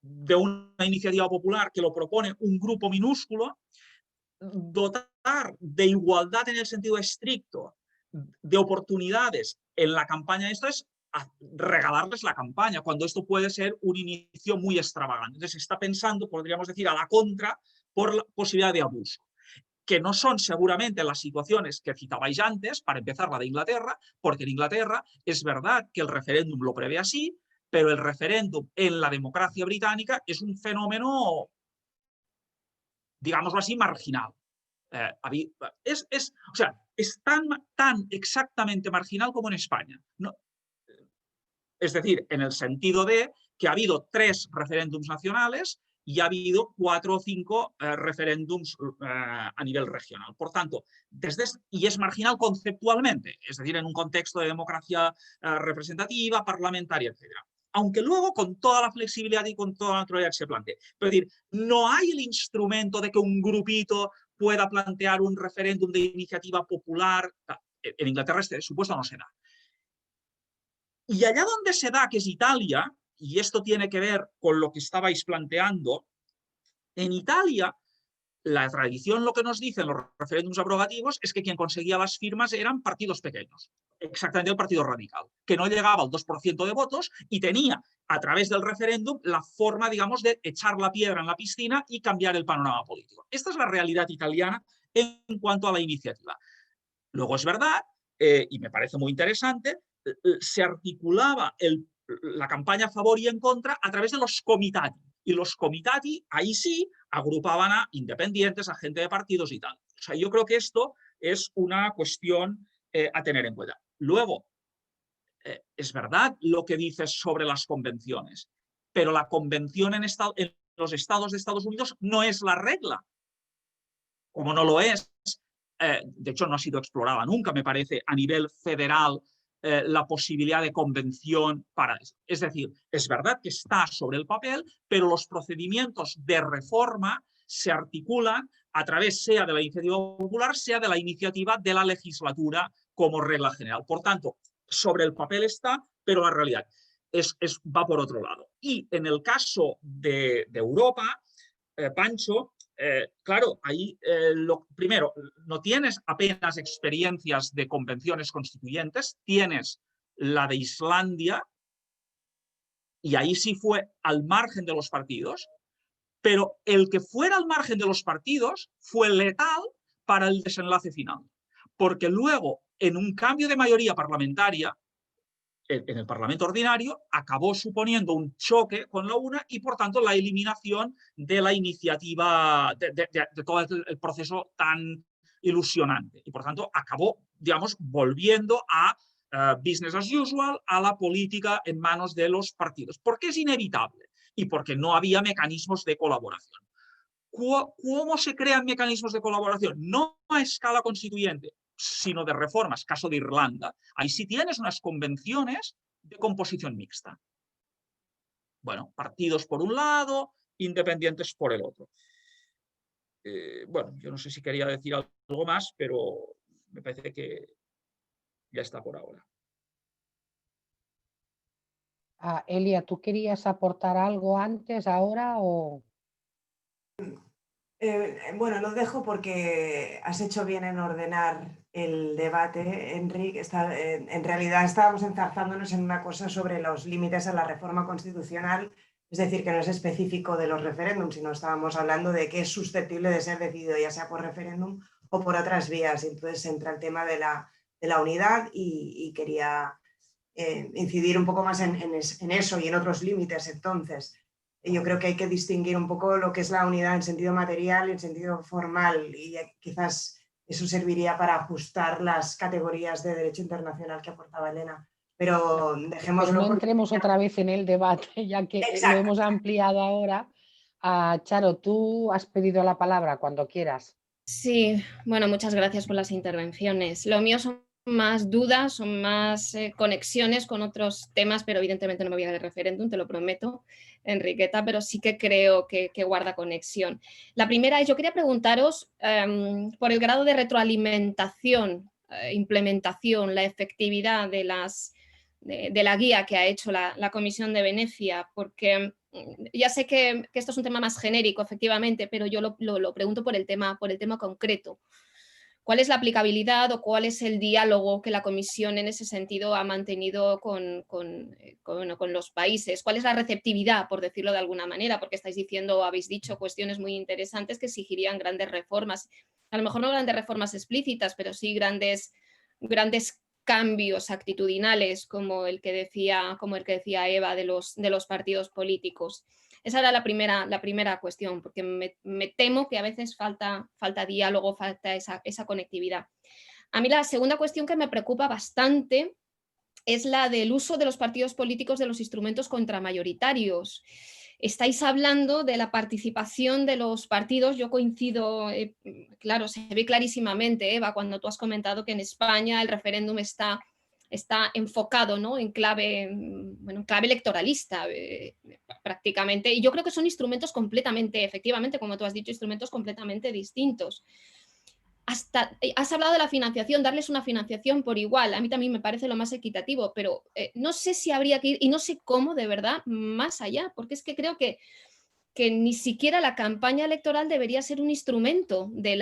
de una iniciativa popular que lo propone un grupo minúsculo, dotar de igualdad en el sentido estricto, de oportunidades en la campaña, esto es regalarles la campaña, cuando esto puede ser un inicio muy extravagante. Entonces se está pensando, podríamos decir, a la contra por la posibilidad de abuso, que no son seguramente las situaciones que citabais antes, para empezar la de Inglaterra, porque en Inglaterra es verdad que el referéndum lo prevé así, pero el referéndum en la democracia británica es un fenómeno, digámoslo así, marginal. O sea, es tan exactamente marginal como en España. No, es decir, en el sentido de que ha habido 3 referéndums nacionales y ha habido 4 o 5 referéndums a nivel regional. Por tanto, y es marginal conceptualmente, es decir, en un contexto de democracia representativa, parlamentaria, etc. Aunque luego con toda la flexibilidad y con toda la naturalidad que se plantee. Es decir, no hay el instrumento de que un grupito pueda plantear un referéndum de iniciativa popular. En Inglaterra este supuesto no se da. Y allá donde se da, que es Italia, y esto tiene que ver con lo que estabais planteando, en Italia la tradición lo que nos dicen los referéndums abrogativos es que quien conseguía las firmas eran partidos pequeños. exactamente el Partido Radical, que no llegaba al 2% de votos y tenía, a través del referéndum, la forma, digamos, de echar la piedra en la piscina y cambiar el panorama político. Esta es la realidad italiana en cuanto a la iniciativa. Luego es verdad, y me parece muy interesante, se articulaba la campaña a favor y en contra a través de los comitati. Y los comitati, ahí sí, agrupaban a independientes, a gente de partidos y tal. O sea, yo creo que esto es una cuestión a tener en cuenta. Luego, es verdad lo que dices sobre las convenciones, pero la convención en los estados de Estados Unidos no es la regla. Como no lo es, de hecho no ha sido explorada nunca, me parece, a nivel federal, la posibilidad de convención para eso. Es decir, es verdad que está sobre el papel, pero los procedimientos de reforma se articulan a través sea de la iniciativa popular, sea de la iniciativa de la legislatura como regla general. Por tanto, sobre el papel está, pero la realidad va por otro lado. Y en el caso de Europa, Pancho, claro, ahí primero, no tienes apenas experiencias de convenciones constituyentes, tienes la de Islandia, y ahí sí fue al margen de los partidos, pero el que fuera al margen de los partidos fue letal para el desenlace final, porque luego, en un cambio de mayoría parlamentaria, en el Parlamento ordinario, acabó suponiendo un choque con la UNA y, por tanto, la eliminación de la iniciativa, de todo el proceso tan ilusionante. Y, por tanto, acabó, digamos, volviendo a business as usual, a la política en manos de los partidos. Porque es inevitable y porque no había mecanismos de colaboración. ¿Cómo se crean mecanismos de colaboración? No a escala constituyente, sino de reformas, caso de Irlanda. Ahí sí tienes unas convenciones de composición mixta. Bueno, partidos por un lado, independientes por el otro. Bueno, yo no sé si quería decir algo más, pero me parece que ya está por ahora. Elia, ¿tú querías aportar algo antes, ahora o...? Bueno, lo dejo porque has hecho bien en ordenar el debate, Enric. En realidad estábamos enzarzándonos en una cosa sobre los límites a la reforma constitucional, es decir, que no es específico de los referéndums, sino estábamos hablando de qué es susceptible de ser decidido, ya sea por referéndum o por otras vías. Entonces entra el tema de la unidad y quería incidir un poco más en eso y en otros límites. Entonces, yo creo que hay que distinguir un poco lo que es la unidad en sentido material y en sentido formal, y quizás eso serviría para ajustar las categorías de derecho internacional que aportaba Elena. Pero dejémoslo. Pero no entremos otra vez en el debate, ya que lo hemos ampliado ahora. Charo, tú has pedido la palabra cuando quieras. Sí, bueno, muchas gracias por las intervenciones. Lo mío son más dudas, son más conexiones con otros temas, pero evidentemente no me voy a ir al referéndum, te lo prometo, Enriqueta, pero sí que creo que guarda conexión. La primera es, yo quería preguntaros por el grado de retroalimentación, implementación, la efectividad de la guía que ha hecho la Comisión de Venecia, porque ya sé que esto es un tema más genérico, efectivamente, pero yo lo pregunto por el tema concreto. ¿Cuál es la aplicabilidad o cuál es el diálogo que la Comisión en ese sentido ha mantenido con los países? ¿Cuál es la receptividad, por decirlo de alguna manera? Porque habéis dicho cuestiones muy interesantes que exigirían grandes reformas. A lo mejor no grandes reformas explícitas, pero sí grandes cambios actitudinales como el que decía Eva de los partidos políticos. Esa era la primera cuestión, porque me temo que a veces falta diálogo, falta esa conectividad. A mí la segunda cuestión que me preocupa bastante es la del uso de los partidos políticos de los instrumentos contramayoritarios. Estáis hablando de la participación de los partidos, yo coincido, claro, se ve clarísimamente, Eva, cuando tú has comentado que en España el referéndum está enfocado, ¿no?, en clave electoralista prácticamente, y yo creo que son instrumentos completamente, efectivamente, como tú has dicho, instrumentos completamente distintos. Has hablado de la financiación, darles una financiación por igual, a mí también me parece lo más equitativo, pero no sé si habría que ir, y no sé cómo de verdad, más allá, porque es que creo que ni siquiera la campaña electoral debería ser un instrumento de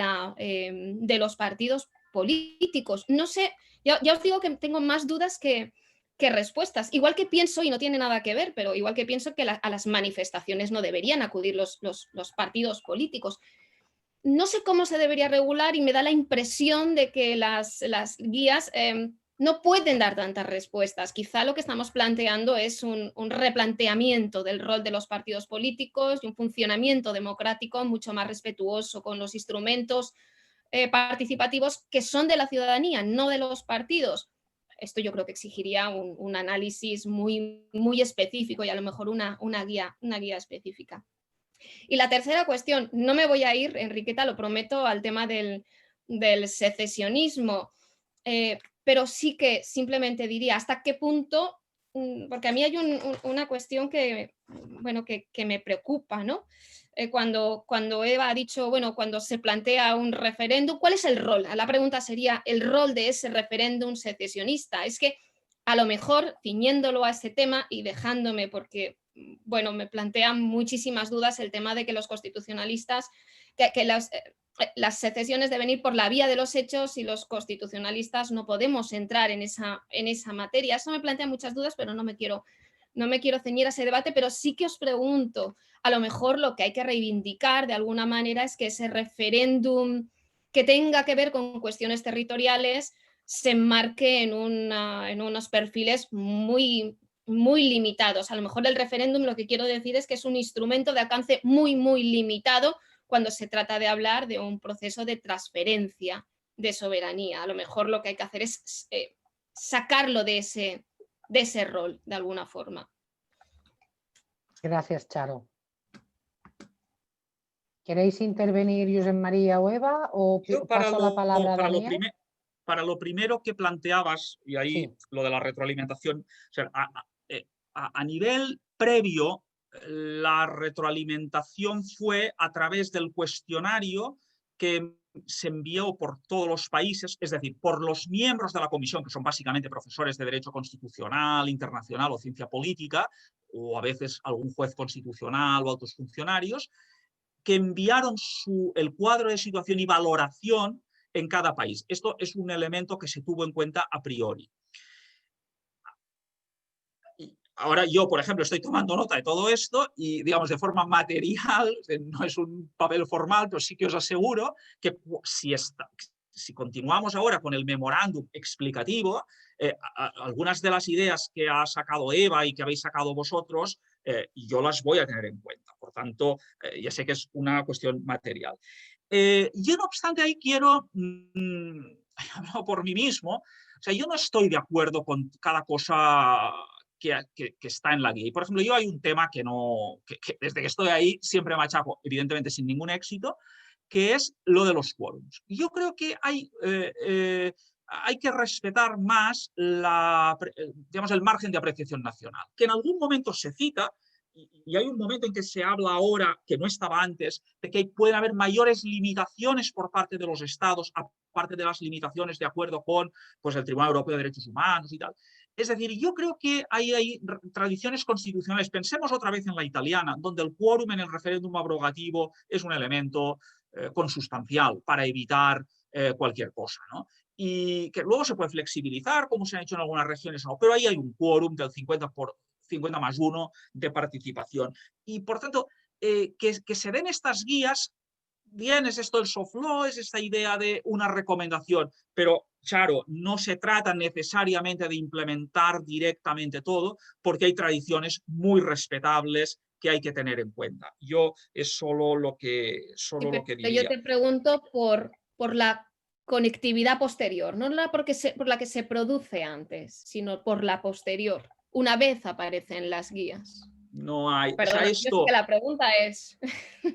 los partidos políticos. No sé Ya os digo que tengo más dudas que respuestas. Igual que pienso, y no tiene nada que ver, pero igual que pienso que a las manifestaciones no deberían acudir los partidos políticos. No sé cómo se debería regular y me da la impresión de que las guías no pueden dar tantas respuestas. Quizá lo que estamos planteando es un replanteamiento del rol de los partidos políticos y un funcionamiento democrático mucho más respetuoso con los instrumentos participativos que son de la ciudadanía, no de los partidos. Esto yo creo que exigiría un análisis muy, muy específico y a lo mejor una guía específica. Y la tercera cuestión, no me voy a ir, Enriqueta, lo prometo, al tema del secesionismo, pero sí que simplemente diría hasta qué punto, porque a mí hay una cuestión que, bueno, que me preocupa, ¿no? Cuando Eva ha dicho, bueno, cuando se plantea un referéndum, ¿cuál es el rol? La pregunta sería el rol de ese referéndum secesionista. Es que a lo mejor, ciñéndolo a ese tema y dejándome, porque bueno, me plantean muchísimas dudas el tema de que los constitucionalistas, que las secesiones deben ir por la vía de los hechos y los constitucionalistas no podemos entrar en esa materia. Eso me plantea muchas dudas, pero no me quiero ceñir a ese debate, pero sí que os pregunto, a lo mejor lo que hay que reivindicar de alguna manera es que ese referéndum que tenga que ver con cuestiones territoriales se enmarque en unos perfiles muy, muy limitados. A lo mejor el referéndum, lo que quiero decir es que es un instrumento de alcance muy, muy limitado cuando se trata de hablar de un proceso de transferencia de soberanía. A lo mejor lo que hay que hacer es sacarlo de ese rol, de alguna forma. Gracias, Charo. ¿Queréis intervenir, Josep María o Eva? ¿O paso la palabra a Daniel? Para lo primero que planteabas, y ahí Sí. lo de la retroalimentación, o sea, a nivel previo, la retroalimentación fue a través del cuestionario que se envió por todos los países, es decir, por los miembros de la comisión, que son básicamente profesores de Derecho Constitucional, Internacional o Ciencia Política, o a veces algún juez constitucional o altos funcionarios, que enviaron el cuadro de situación y valoración en cada país. Esto es un elemento que se tuvo en cuenta a priori. Ahora yo, por ejemplo, estoy tomando nota de todo esto y, digamos, de forma material, no es un papel formal, pero sí que os aseguro que si continuamos ahora con el memorándum explicativo, algunas de las ideas que ha sacado Eva y que habéis sacado vosotros, yo las voy a tener en cuenta. Por tanto, ya sé que es una cuestión material. Yo, no obstante, ahí quiero, hablo por mí mismo, o sea, yo no estoy de acuerdo con cada cosa que está en la guía. Y, por ejemplo, yo hay un tema que desde que estoy ahí siempre machaco, evidentemente sin ningún éxito, que es lo de los quórums. Yo creo que hay que respetar más digamos, el margen de apreciación nacional, que en algún momento se cita, y hay un momento en que se habla ahora, que no estaba antes, de que pueden haber mayores limitaciones por parte de los estados, aparte de las limitaciones de acuerdo con pues, el Tribunal Europeo de Derechos Humanos y tal. Es decir, yo creo que hay tradiciones constitucionales. Pensemos otra vez en la italiana, donde el quórum en el referéndum abrogativo es un elemento consustancial para evitar cualquier cosa, ¿no? Y que luego se puede flexibilizar, como se han hecho en algunas regiones, no, pero ahí hay un quórum del 50 más 1 de participación. Y, por tanto, que se den estas guías, bien, es esto el soft law, es esta idea de una recomendación, pero, claro, no se trata necesariamente de implementar directamente todo, porque hay tradiciones muy respetables que hay que tener en cuenta. Yo es solo lo que diría. Yo te pregunto por la conectividad posterior, no por la que se produce antes, sino por la posterior, una vez aparecen las guías. No hay. Perdona, o sea, yo sé que la pregunta es...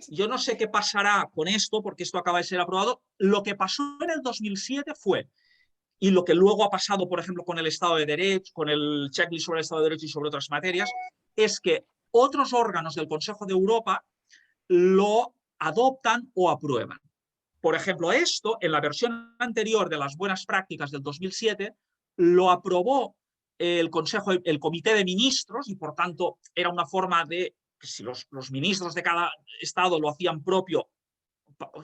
Yo no sé qué pasará con esto, porque esto acaba de ser aprobado. Lo que pasó en el 2007 fue, y lo que luego ha pasado, por ejemplo, con el Estado de Derecho, con el checklist sobre el Estado de Derecho y sobre otras materias, es que otros órganos del Consejo de Europa lo adoptan o aprueban. Por ejemplo, esto, en la versión anterior de las buenas prácticas del 2007, lo aprobó el Comité de Ministros, y por tanto era una forma de que si los ministros de cada estado lo hacían propio,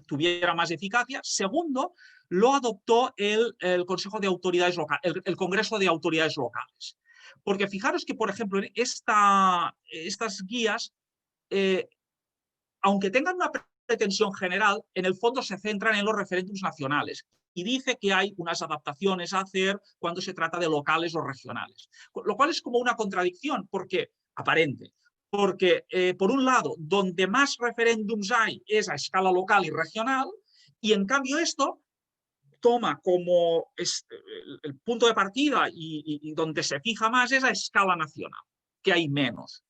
tuviera más eficacia. Segundo, lo adoptó el Consejo de Autoridades Locales, el Congreso de Autoridades Locales. Porque fijaros que, por ejemplo, en estas guías, aunque tengan una pretensión general, en el fondo se centran en los referéndums nacionales y dice que hay unas adaptaciones a hacer cuando se trata de locales o regionales. Lo cual es como una contradicción aparente, porque por un lado, donde más referéndums hay es a escala local y regional, y en cambio esto toma como el punto de partida y donde se fija más es a escala nacional, que hay menos.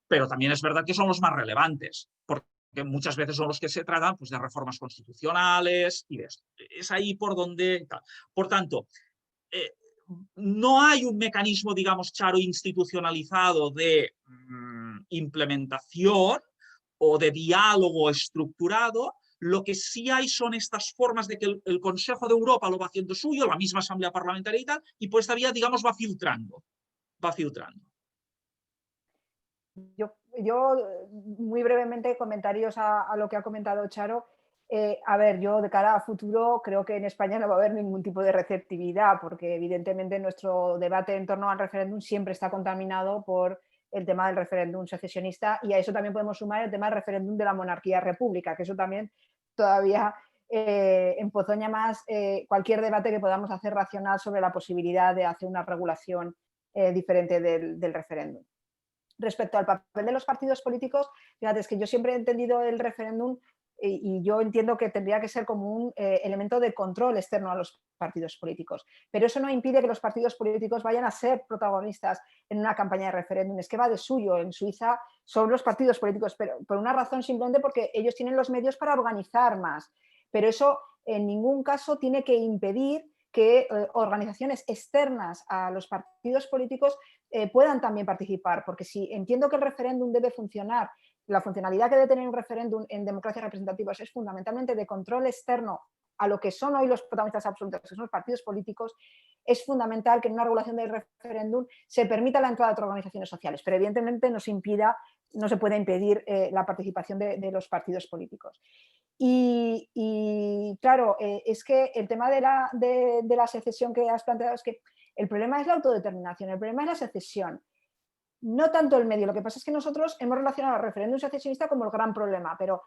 Pero también es verdad que son los más relevantes, porque muchas veces son los que se tratan pues, de reformas constitucionales y de esto. Es ahí por donde... Por tanto, no hay un mecanismo, digamos, Charo, institucionalizado de implementación o de diálogo estructurado. Lo que sí hay son estas formas de que el Consejo de Europa lo va haciendo suyo, la misma Asamblea Parlamentaria y tal, y por esta vía, digamos, va filtrando. Yo muy brevemente, comentarios a lo que ha comentado Charo. A ver, yo de cara a futuro creo que en España no va a haber ningún tipo de receptividad, porque evidentemente nuestro debate en torno al referéndum siempre está contaminado por el tema del referéndum secesionista, y a eso también podemos sumar el tema del referéndum de la monarquía-república, que eso también todavía empozoña más cualquier debate que podamos hacer racional sobre la posibilidad de hacer una regulación diferente del referéndum. Respecto al papel de los partidos políticos, fíjate, es que yo siempre he entendido el referéndum y yo entiendo que tendría que ser como un elemento de control externo a los partidos políticos. Pero eso no impide que los partidos políticos vayan a ser protagonistas en una campaña de referéndum. Es que va de suyo. En Suiza son los partidos políticos, pero por una razón simplemente porque ellos tienen los medios para organizar más. Pero eso en ningún caso tiene que impedir que organizaciones externas a los partidos políticos puedan también participar, porque si entiendo que el referéndum debe funcionar, la funcionalidad que debe tener un referéndum en democracias representativas es fundamentalmente de control externo a lo que son hoy los protagonistas absolutos, que son los partidos políticos, es fundamental que en una regulación del referéndum se permita la entrada de otras organizaciones sociales, pero evidentemente no se puede impedir la participación de los partidos políticos. Y claro, es que el tema de la secesión que has planteado es que el problema es la autodeterminación, el problema es la secesión, no tanto el medio. Lo que pasa es que nosotros hemos relacionado el referéndum secesionista como el gran problema, pero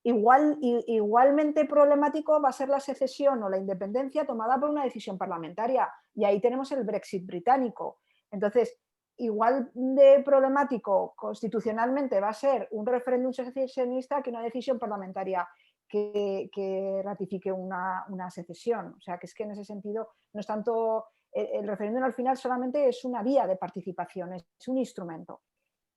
igualmente problemático va a ser la secesión o la independencia tomada por una decisión parlamentaria, y ahí tenemos el Brexit británico. Entonces, igual de problemático constitucionalmente va a ser un referéndum secesionista que una decisión parlamentaria que ratifique una secesión. O sea, que es que en ese sentido no es tanto... El referéndum al final solamente es una vía de participación, es un instrumento.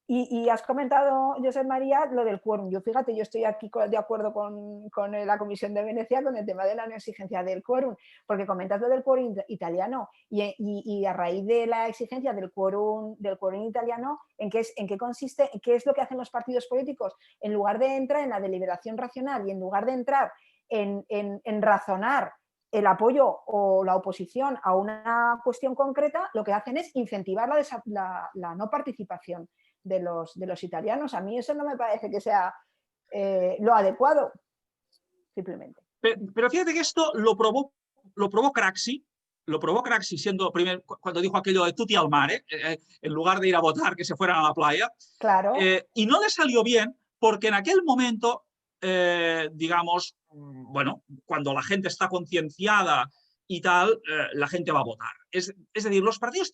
Y has comentado, Josep María, lo del quórum. Yo fíjate, yo estoy aquí de acuerdo con la Comisión de Venecia con el tema de la no exigencia del quórum, porque comentas lo del quórum italiano y a raíz de la exigencia del quórum italiano, ¿en qué consiste? ¿Qué es lo que hacen los partidos políticos? En lugar de entrar en la deliberación racional y en lugar de entrar en razonar el apoyo o la oposición a una cuestión concreta, lo que hacen es incentivar la no participación de los italianos. A mí eso no me parece que sea lo adecuado, simplemente. Pero fíjate que esto lo probó Craxi, siendo cuando dijo aquello de tutti al mare, en lugar de ir a votar, que se fueran a la playa. Claro. Y no le salió bien, porque en aquel momento, digamos, bueno, cuando la gente está concienciada y tal, la gente va a votar. Es decir, los partidos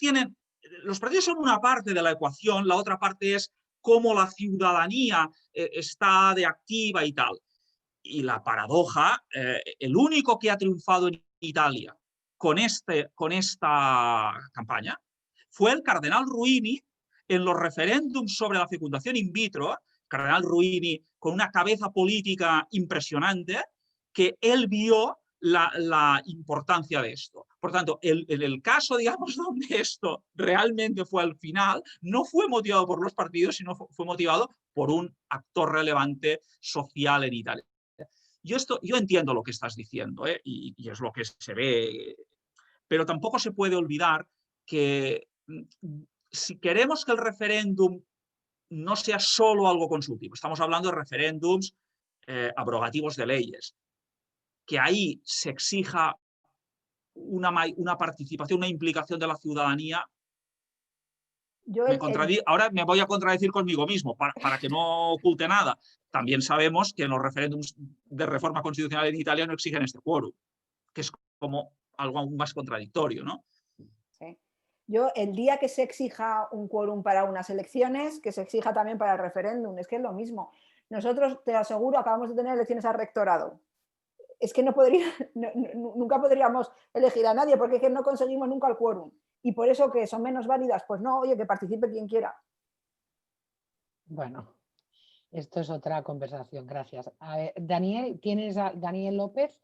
son una parte de la ecuación, la otra parte es cómo la ciudadanía está de activa y tal. Y la paradoja, el único que ha triunfado en Italia con esta campaña fue el cardenal Ruini en los referéndums sobre la fecundación in vitro. Cardenal Ruini con una cabeza política impresionante, que él vio la importancia de esto. Por tanto, en el caso, digamos, donde esto realmente fue al final, no fue motivado por los partidos, sino fue motivado por un actor relevante social en Italia. Yo entiendo lo que estás diciendo, y es lo que se ve, pero tampoco se puede olvidar que si queremos que el referéndum no sea solo algo consultivo, estamos hablando de referéndums abrogativos de leyes, que ahí se exija una participación, una implicación de la ciudadanía. Ahora me voy a contradecir conmigo mismo para que no oculte nada. También sabemos que en los referéndums de reforma constitucional en Italia no exigen este quórum, que es como algo aún más contradictorio, ¿no? Sí. Yo, el día que se exija un quórum para unas elecciones, que se exija también para el referéndum, es que es lo mismo. Nosotros, te aseguro, acabamos de tener elecciones al rectorado. Es que nunca podríamos elegir a nadie porque es que no conseguimos nunca el quórum. Y por eso que son menos válidas, pues no, oye, que participe quien quiera. Bueno, esto es otra conversación, gracias. A ver, Daniel López,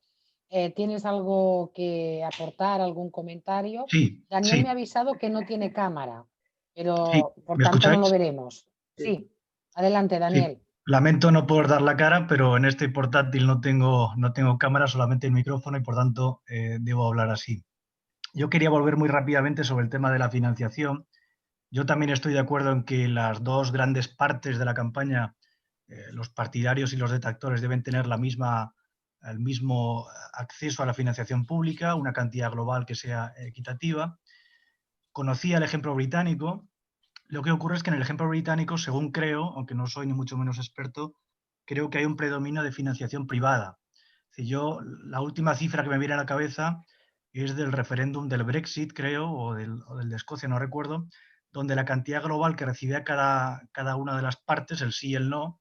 ¿tienes algo que aportar, algún comentario? Sí. Daniel sí. me ha avisado que no tiene cámara, pero Sí, por ¿me tanto escucháis? no lo veremos. Sí, adelante, Daniel. Sí. Lamento no poder dar la cara, pero en este portátil no tengo cámara, solamente el micrófono y por tanto debo hablar así. Yo quería volver muy rápidamente sobre el tema de la financiación. Yo también estoy de acuerdo en que las dos grandes partes de la campaña, los partidarios y los detractores, deben tener el mismo acceso a la financiación pública, una cantidad global que sea equitativa. Conocía el ejemplo británico. Lo que ocurre es que en el ejemplo británico, según creo, aunque no soy ni mucho menos experto, creo que hay un predominio de financiación privada. La última cifra que me viene a la cabeza es del referéndum del Brexit, creo, o del de Escocia, no recuerdo, donde la cantidad global que recibía cada una de las partes, el sí y el no,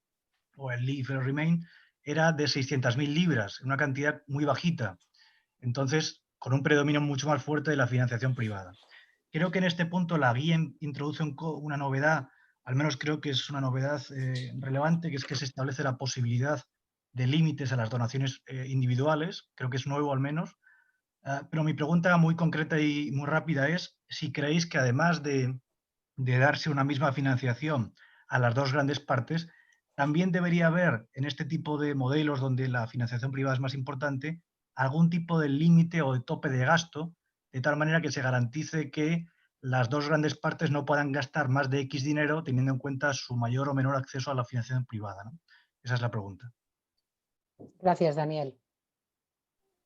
o el leave y el remain, era de 600.000 libras, una cantidad muy bajita. Entonces, con un predominio mucho más fuerte de la financiación privada. Creo que en este punto la guía introduce una novedad, al menos creo que es una novedad relevante, que es que se establece la posibilidad de límites a las donaciones individuales. Creo que es nuevo al menos. Pero mi pregunta muy concreta y muy rápida es si creéis que además de darse una misma financiación a las dos grandes partes, también debería haber en este tipo de modelos donde la financiación privada es más importante, algún tipo de límite o de tope de gasto, de tal manera que se garantice que las dos grandes partes no puedan gastar más de X dinero teniendo en cuenta su mayor o menor acceso a la financiación privada, ¿no? Esa es la pregunta. Gracias, Daniel.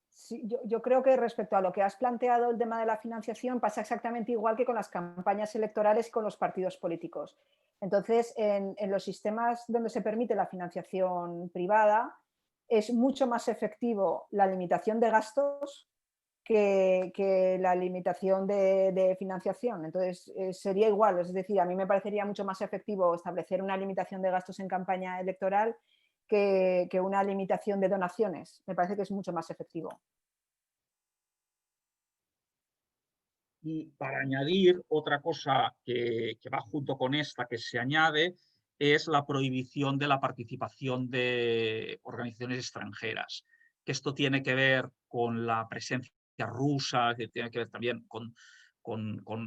Sí, yo creo que respecto a lo que has planteado, el tema de la financiación pasa exactamente igual que con las campañas electorales y con los partidos políticos. Entonces, en los sistemas donde se permite la financiación privada, es mucho más efectivo la limitación de gastos que la limitación de financiación. Entonces, sería igual. Es decir, a mí me parecería mucho más efectivo establecer una limitación de gastos en campaña electoral que una limitación de donaciones. Me parece que es mucho más efectivo. Y para añadir otra cosa que va junto con esta, que se añade, es la prohibición de la participación de organizaciones extranjeras. Que esto tiene que ver con la presencia rusa, que tiene que ver también con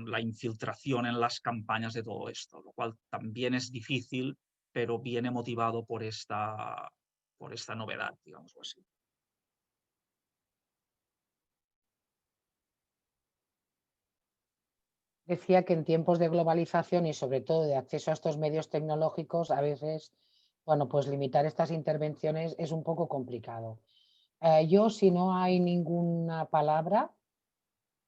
la infiltración en las campañas de todo esto, lo cual también es difícil, pero viene motivado por esta novedad, digamos así. Decía que en tiempos de globalización y sobre todo de acceso a estos medios tecnológicos, a veces, bueno, pues limitar estas intervenciones es un poco complicado. Yo, si no hay ninguna palabra,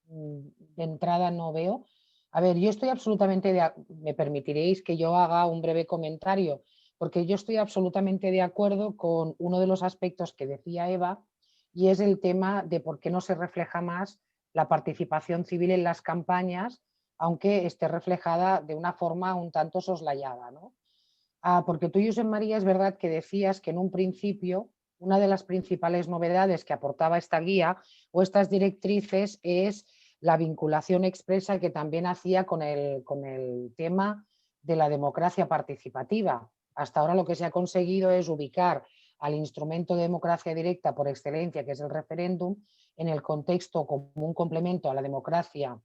de entrada no veo. A ver, yo estoy absolutamente me permitiréis que yo haga un breve comentario, porque yo estoy absolutamente de acuerdo con uno de los aspectos que decía Eva, y es el tema de por qué no se refleja más la participación civil en las campañas, aunque esté reflejada de una forma un tanto soslayada, ¿no? Porque tú, Josep María, es verdad que decías que en un principio una de las principales novedades que aportaba esta guía o estas directrices es la vinculación expresa que también hacía con el tema de la democracia participativa. Hasta ahora lo que se ha conseguido es ubicar al instrumento de democracia directa por excelencia, que es el referéndum, en el contexto como un complemento a la democracia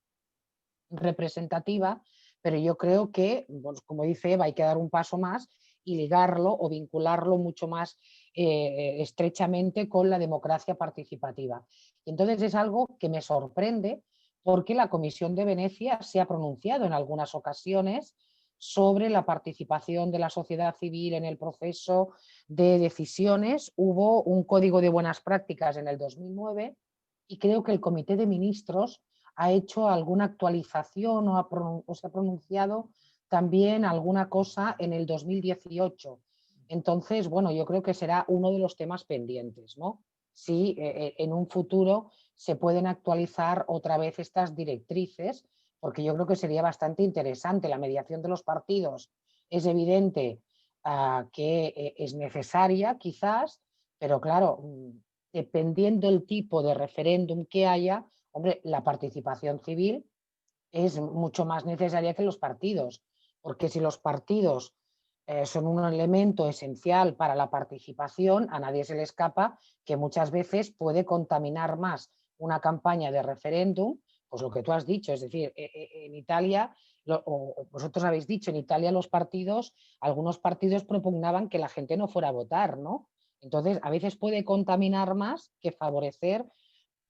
representativa, pero yo creo que, pues, como dice Eva, hay que dar un paso más y ligarlo o vincularlo mucho más estrechamente con la democracia participativa. Y entonces es algo que me sorprende porque la Comisión de Venecia se ha pronunciado en algunas ocasiones sobre la participación de la sociedad civil en el proceso de decisiones. Hubo un código de buenas prácticas en el 2009 y creo que el Comité de Ministros ha hecho alguna actualización o se ha pronunciado también alguna cosa en el 2018. Entonces, bueno, yo creo que será uno de los temas pendientes, ¿no? Si en un futuro se pueden actualizar otra vez estas directrices, porque yo creo que sería bastante interesante. La mediación de los partidos es evidente que es necesaria quizás, pero claro, dependiendo del tipo de referéndum que haya, hombre, la participación civil es mucho más necesaria que los partidos, porque si los partidos son un elemento esencial para la participación, a nadie se le escapa que muchas veces puede contaminar más una campaña de referéndum, pues lo que tú has dicho, es decir, en Italia, o vosotros habéis dicho, en Italia algunos partidos propugnaban que la gente no fuera a votar, ¿no? Entonces, a veces puede contaminar más que favorecer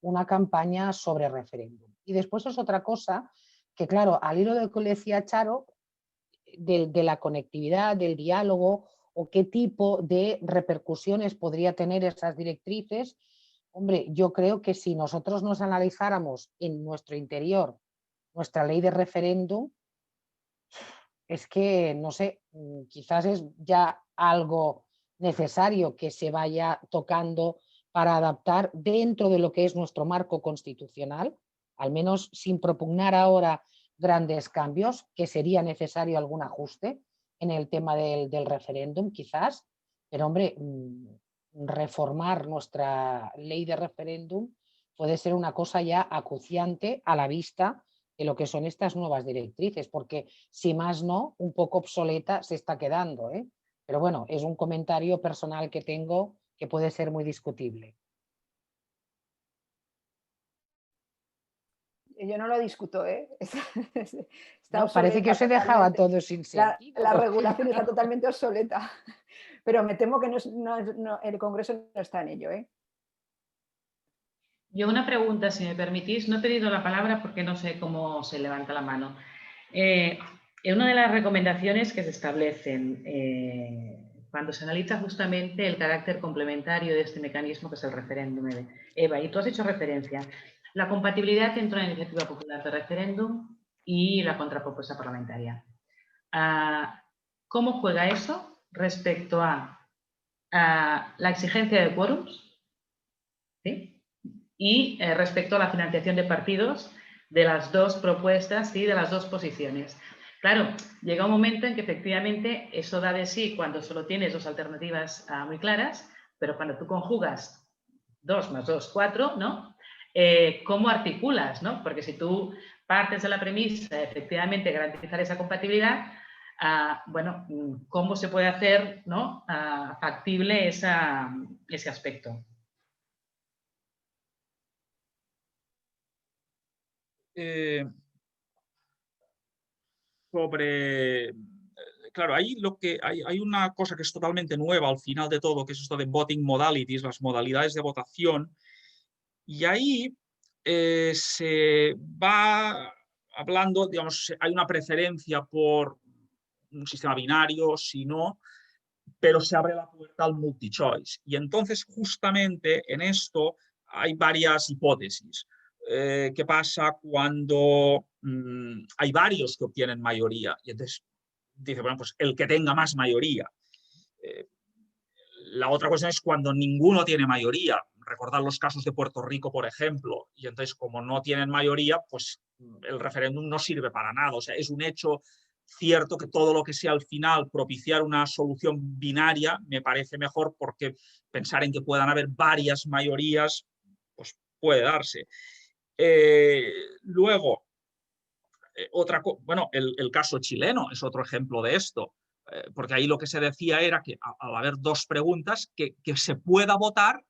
una campaña sobre referéndum. Y después es otra cosa que, claro, al hilo de lo que le decía Charo, de la conectividad, del diálogo, o qué tipo de repercusiones podría tener esas directrices. Hombre, yo creo que si nosotros nos analizáramos en nuestro interior nuestra ley de referéndum, es que, no sé, quizás es ya algo necesario que se vaya tocando para adaptar dentro de lo que es nuestro marco constitucional, al menos sin propugnar ahora grandes cambios, que sería necesario algún ajuste en el tema del referéndum, quizás, pero hombre, reformar nuestra ley de referéndum puede ser una cosa ya acuciante a la vista de lo que son estas nuevas directrices, porque si más no, un poco obsoleta se está quedando, ¿eh? Pero bueno, es un comentario personal que tengo que puede ser muy discutible. Yo no lo discuto, ¿eh? No, parece que os he dejado a todos sin sentido. La regulación está totalmente obsoleta, pero me temo que el Congreso no está en ello, ¿eh? Yo una pregunta, si me permitís. No he pedido la palabra porque no sé cómo se levanta la mano. Una de las recomendaciones que se establecen cuando se analiza justamente el carácter complementario de este mecanismo, que es el referéndum, Eva, y tú has hecho referencia, la compatibilidad entre una iniciativa popular de referéndum y la contrapropuesta parlamentaria. ¿Cómo juega eso respecto a la exigencia de quórums? ¿Sí? Y respecto a la financiación de partidos de las dos propuestas y de las dos posiciones. Claro, llega un momento en que efectivamente eso da de sí cuando solo tienes dos alternativas muy claras, pero cuando tú conjugas 2 más 2, 4, ¿no? ¿Cómo articulas, ¿no? Porque si tú partes de la premisa de efectivamente garantizar esa compatibilidad, bueno, ¿cómo se puede hacer, ¿no? Factible ese aspecto? Claro, ahí hay una cosa que es totalmente nueva al final de todo, que es esto de voting modalities, las modalidades de votación, y ahí se va hablando, digamos, hay una preferencia por un sistema binario, si no, pero se abre la puerta al multi-choice. Y entonces, justamente en esto hay varias hipótesis. ¿Qué pasa cuando hay varios que obtienen mayoría? Y entonces dice, bueno, pues el que tenga más mayoría. La otra cuestión es cuando ninguno tiene mayoría. Recordad los casos de Puerto Rico, por ejemplo, y entonces como no tienen mayoría, pues el referéndum no sirve para nada. O sea, es un hecho cierto que todo lo que sea al final propiciar una solución binaria me parece mejor, porque pensar en que puedan haber varias mayorías, pues puede darse. Luego, bueno, el caso chileno es otro ejemplo de esto, porque ahí lo que se decía era que al haber dos preguntas, que se pueda votar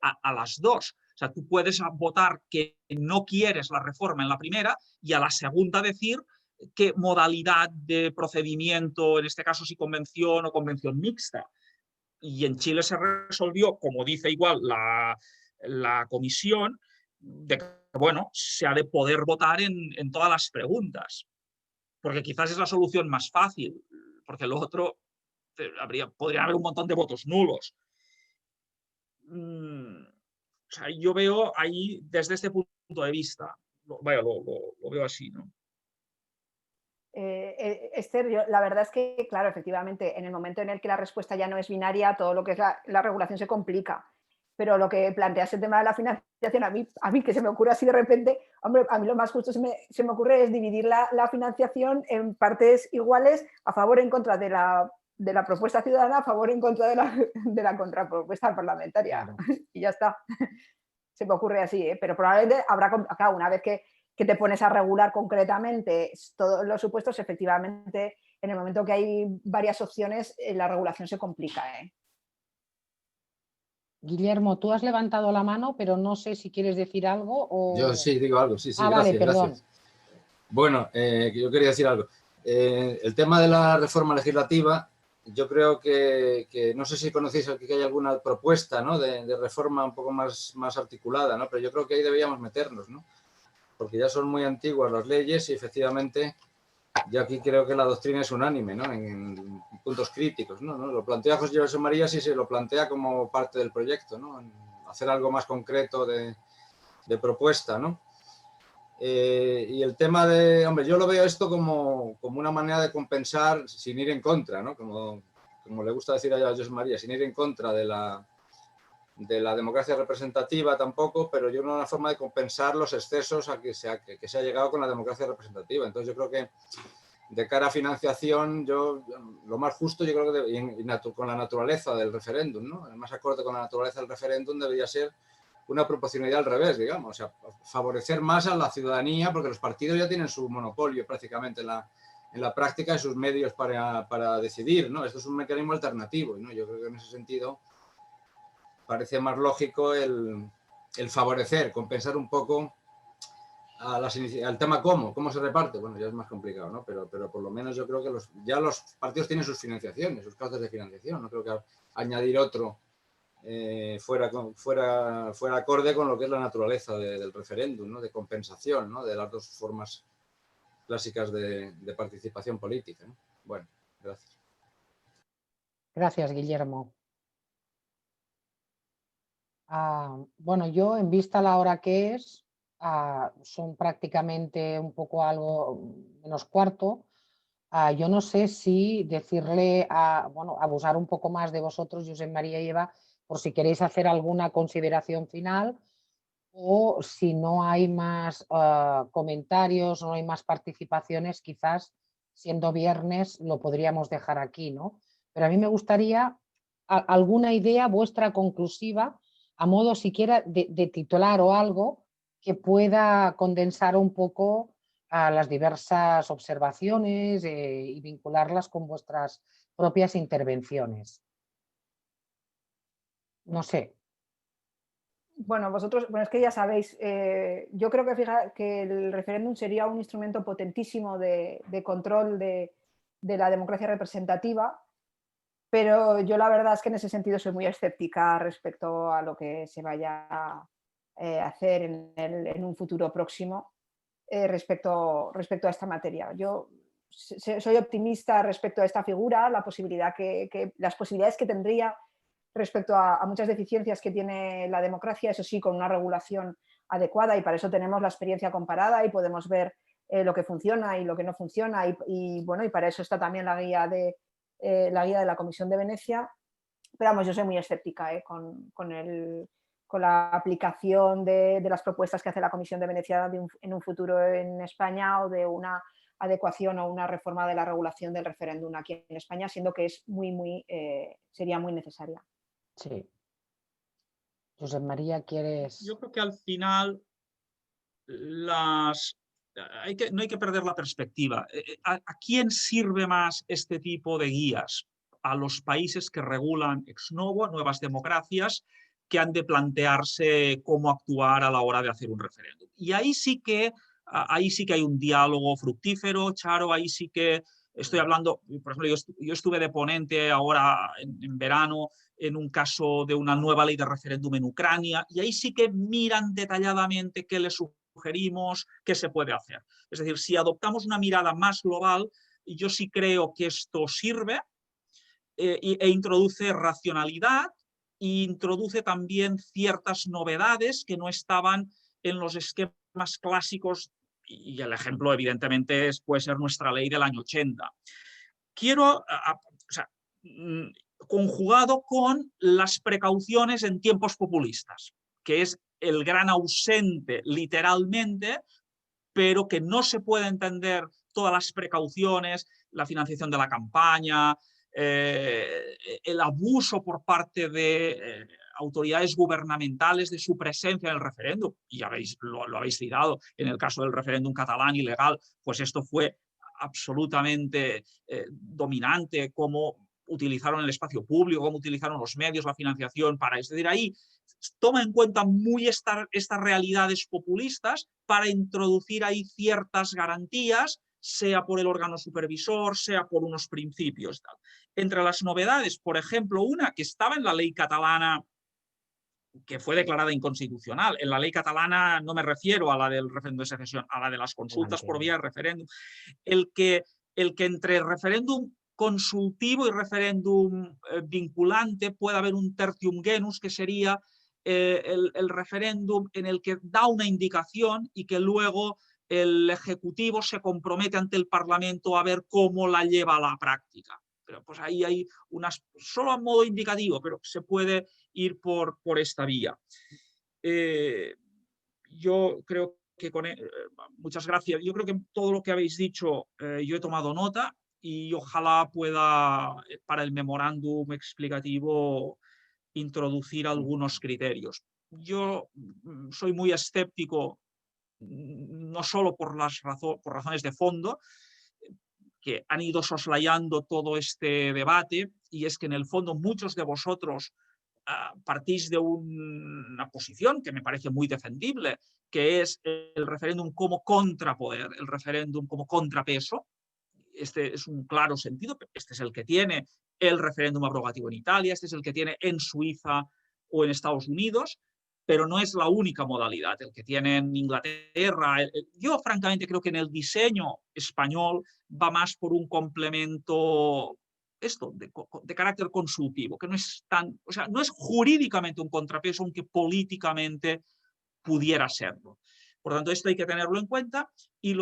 a las dos. O sea, tú puedes votar que no quieres la reforma en la primera y a la segunda decir qué modalidad de procedimiento, en este caso si convención o convención mixta. Y en Chile se resolvió, como dice igual la comisión, de que, bueno, se ha de poder votar en todas las preguntas. porque quizás es la solución más fácil, porque lo otro podrían haber un montón de votos nulos. O sea, yo veo ahí desde este punto de vista, lo veo así, ¿no? Esther, la verdad es que, claro, efectivamente, en el momento en el que la respuesta ya no es binaria, todo lo que es la regulación se complica. Pero lo que planteas el tema de la financiación, a mí que se me ocurre así de repente, hombre, a mí lo más justo se me ocurre es dividir la financiación en partes iguales, a favor en contra de la propuesta ciudadana, a favor en contra de la contrapropuesta parlamentaria. Claro. Y ya está. Se me ocurre así, ¿eh? Pero probablemente habrá, claro, una vez que te pones a regular concretamente todos los supuestos, efectivamente, en el momento que hay varias opciones, la regulación se complica, ¿eh? Guillermo, tú has levantado la mano, pero no sé si quieres decir algo o... Yo sí, digo algo, sí, gracias, vale, perdón. Gracias. Bueno, yo quería decir algo. El tema de la reforma legislativa, yo creo que no sé si conocéis aquí que hay alguna propuesta, ¿no?, de reforma un poco más articulada, ¿no? Pero yo creo que ahí deberíamos meternos, ¿no? Porque ya son muy antiguas las leyes y efectivamente yo aquí creo que la doctrina es unánime, ¿no?, en puntos críticos, ¿no? Lo plantea José María si se lo plantea como parte del proyecto, ¿no?, hacer algo más concreto de propuesta, ¿no? Y el tema de, hombre, yo lo veo esto como una manera de compensar sin ir en contra, ¿no? Como le gusta decir a José María, sin ir en contra de la democracia representativa tampoco, pero yo una forma de compensar los excesos a que se ha llegado con la democracia representativa. Entonces yo creo que de cara a financiación, lo más justo, yo creo que con la naturaleza del referéndum, ¿no? El más acorde con la naturaleza del referéndum debería ser una proporcionalidad al revés, digamos, o sea, favorecer más a la ciudadanía, porque los partidos ya tienen su monopolio prácticamente en la práctica y sus medios para decidir, ¿no? Esto es un mecanismo alternativo, ¿no? Yo creo que en ese sentido parece más lógico el favorecer, compensar un poco al tema cómo se reparte. Bueno, ya es más complicado, ¿no? Pero por lo menos yo creo que ya los partidos tienen sus financiaciones, sus cauces de financiación. No creo que añadir otro fuera acorde con lo que es la naturaleza del referéndum, ¿no?, de compensación, ¿no?, de las dos formas clásicas de participación política, ¿no? Bueno, gracias. Gracias, Guillermo. Bueno, yo en vista a la hora que es, son prácticamente un poco algo menos cuarto. Yo no sé si decirle, abusar un poco más de vosotros, Josep María y Eva, por si queréis hacer alguna consideración final, o si no hay más comentarios, no hay más participaciones, quizás siendo viernes lo podríamos dejar aquí, ¿no? Pero a mí me gustaría alguna idea vuestra conclusiva, a modo siquiera de titular o algo que pueda condensar un poco a las diversas observaciones y vincularlas con vuestras propias intervenciones. No sé. Bueno, vosotros, es que ya sabéis, yo creo que el referéndum sería un instrumento potentísimo de control de la democracia representativa, pero yo la verdad es que en ese sentido soy muy escéptica respecto a lo que se vaya a hacer en un futuro próximo respecto a esta materia. Yo soy optimista respecto a esta figura, las posibilidades que tendría respecto a muchas deficiencias que tiene la democracia, eso sí, con una regulación adecuada, y para eso tenemos la experiencia comparada y podemos ver lo que funciona y lo que no funciona, y para eso está también la guía de la Comisión de Venecia. Pero vamos, yo soy muy escéptica con la aplicación de las propuestas que hace la Comisión de Venecia en un futuro en España, o de una adecuación o una reforma de la regulación del referéndum aquí en España, siendo que es sería muy necesaria. Sí. Josep María, ¿quieres...? Yo creo que al final no hay que perder la perspectiva. ¿A quién sirve más este tipo de guías? A los países que regulan ex novo, nuevas democracias, que han de plantearse cómo actuar a la hora de hacer un referéndum. Y ahí sí que hay un diálogo fructífero, Charo, ahí sí que estoy hablando, por ejemplo, yo estuve de ponente ahora en verano en un caso de una nueva ley de referéndum en Ucrania, y ahí sí que miran detalladamente qué les sugerimos, qué se puede hacer. Es decir, si adoptamos una mirada más global, yo sí creo que esto sirve e introduce racionalidad e introduce también ciertas novedades que no estaban en los esquemas clásicos, y el ejemplo evidentemente puede ser nuestra ley del año 80. Conjugado con las precauciones en tiempos populistas, que es el gran ausente literalmente, pero que no se puede entender todas las precauciones, la financiación de la campaña, el abuso por parte de autoridades gubernamentales de su presencia en el referéndum. Y ya veis, lo habéis citado, en el caso del referéndum catalán ilegal, pues esto fue absolutamente dominante, cómo utilizaron el espacio público, cómo utilizaron los medios, la financiación para... Es decir, ahí toma en cuenta muy estas realidades populistas para introducir ahí ciertas garantías, sea por el órgano supervisor, sea por unos principios. Tal. Entre las novedades, por ejemplo, una que estaba en la ley catalana, que fue declarada inconstitucional. En la ley catalana no me refiero a la del referéndum de secesión, a la de las consultas por vía de referéndum. El que entre referéndum consultivo y referéndum vinculante puede haber un tertium genus, que sería el referéndum en el que da una indicación y que luego el Ejecutivo se compromete ante el Parlamento a ver cómo la lleva a la práctica. Pero pues ahí hay unas, solo a modo indicativo, pero se puede ir por esta vía. Yo creo que muchas gracias. Yo creo que todo lo que habéis dicho yo he tomado nota y ojalá pueda para el memorándum explicativo introducir algunos criterios. Yo soy muy escéptico, no solo por razones de fondo, que han ido soslayando todo este debate, y es que en el fondo muchos de vosotros partís de una posición que me parece muy defendible, que es el referéndum como contrapoder, el referéndum como contrapeso. Este es un claro sentido, este es el que tiene el referéndum abrogativo en Italia, este es el que tiene en Suiza o en Estados Unidos, pero no es la única modalidad, el que tiene en Inglaterra. Yo francamente creo que en el diseño español va más por un complemento de carácter consultivo, que no es tan, o sea, no es jurídicamente un contrapeso, aunque políticamente pudiera serlo. Por tanto, esto hay que tenerlo en cuenta, y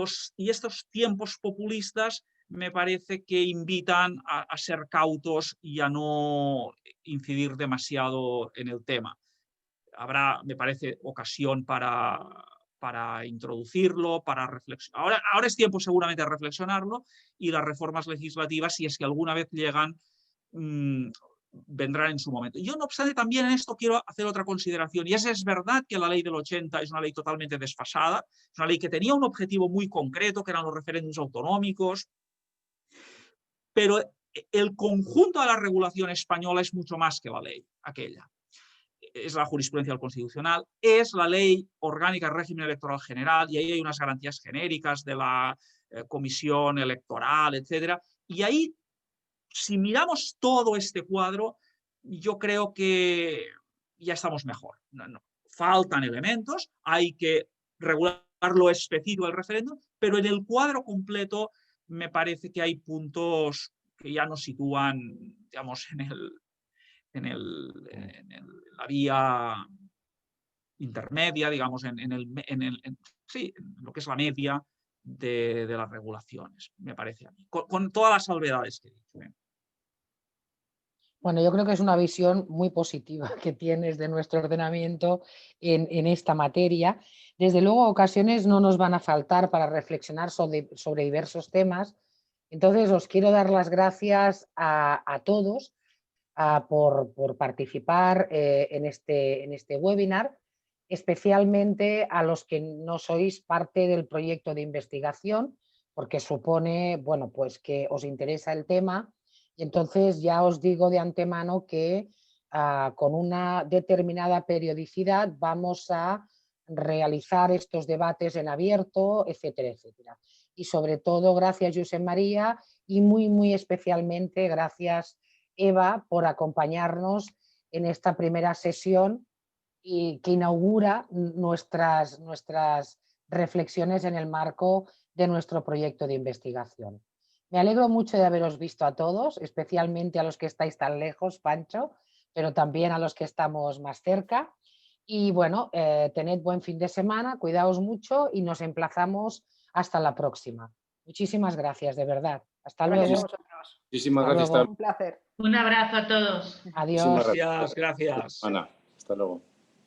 estos tiempos populistas me parece que invitan a ser cautos y a no incidir demasiado en el tema. Habrá, me parece, ocasión para introducirlo, para reflexionar. Ahora es tiempo seguramente de reflexionarlo, y las reformas legislativas, si es que alguna vez llegan, vendrán en su momento. Yo, no obstante, también en esto quiero hacer otra consideración, y es verdad que la ley del 80 es una ley totalmente desfasada, es una ley que tenía un objetivo muy concreto, que eran los referéndums autonómicos, pero el conjunto de la regulación española es mucho más que la ley aquella. Es la jurisprudencia del Constitucional, es la ley orgánica del régimen electoral general, y ahí hay unas garantías genéricas de la comisión electoral, etcétera. Y ahí, si miramos todo este cuadro, yo creo que ya estamos mejor. Faltan elementos, hay que regular lo específico del referéndum, pero en el cuadro completo me parece que hay puntos que ya nos sitúan, digamos, en la vía intermedia, digamos, en lo que es la media de las regulaciones, me parece a mí, con todas las salvedades que he dicho. Bueno, yo creo que es una visión muy positiva que tienes de nuestro ordenamiento en esta materia. Desde luego, ocasiones no nos van a faltar para reflexionar sobre diversos temas. Entonces, os quiero dar las gracias a todos por participar en este webinar, especialmente a los que no sois parte del proyecto de investigación, porque supone, bueno, pues que os interesa el tema. Y entonces ya os digo de antemano que con una determinada periodicidad vamos a realizar estos debates en abierto, etcétera, etcétera. Y sobre todo, gracias, Josep María, y muy, muy especialmente gracias, Eva, por acompañarnos en esta primera sesión y que inaugura nuestras reflexiones en el marco de nuestro proyecto de investigación. Me alegro mucho de haberos visto a todos, especialmente a los que estáis tan lejos, Pancho, pero también a los que estamos más cerca. Y bueno, tened buen fin de semana, cuidaos mucho y nos emplazamos hasta la próxima. Muchísimas gracias, de verdad. Hasta luego. Gracias a vosotros. Muchísimas Hasta gracias. luego. Un placer. Un abrazo a todos. Adiós. Gracias, gracias. Ana, hasta luego.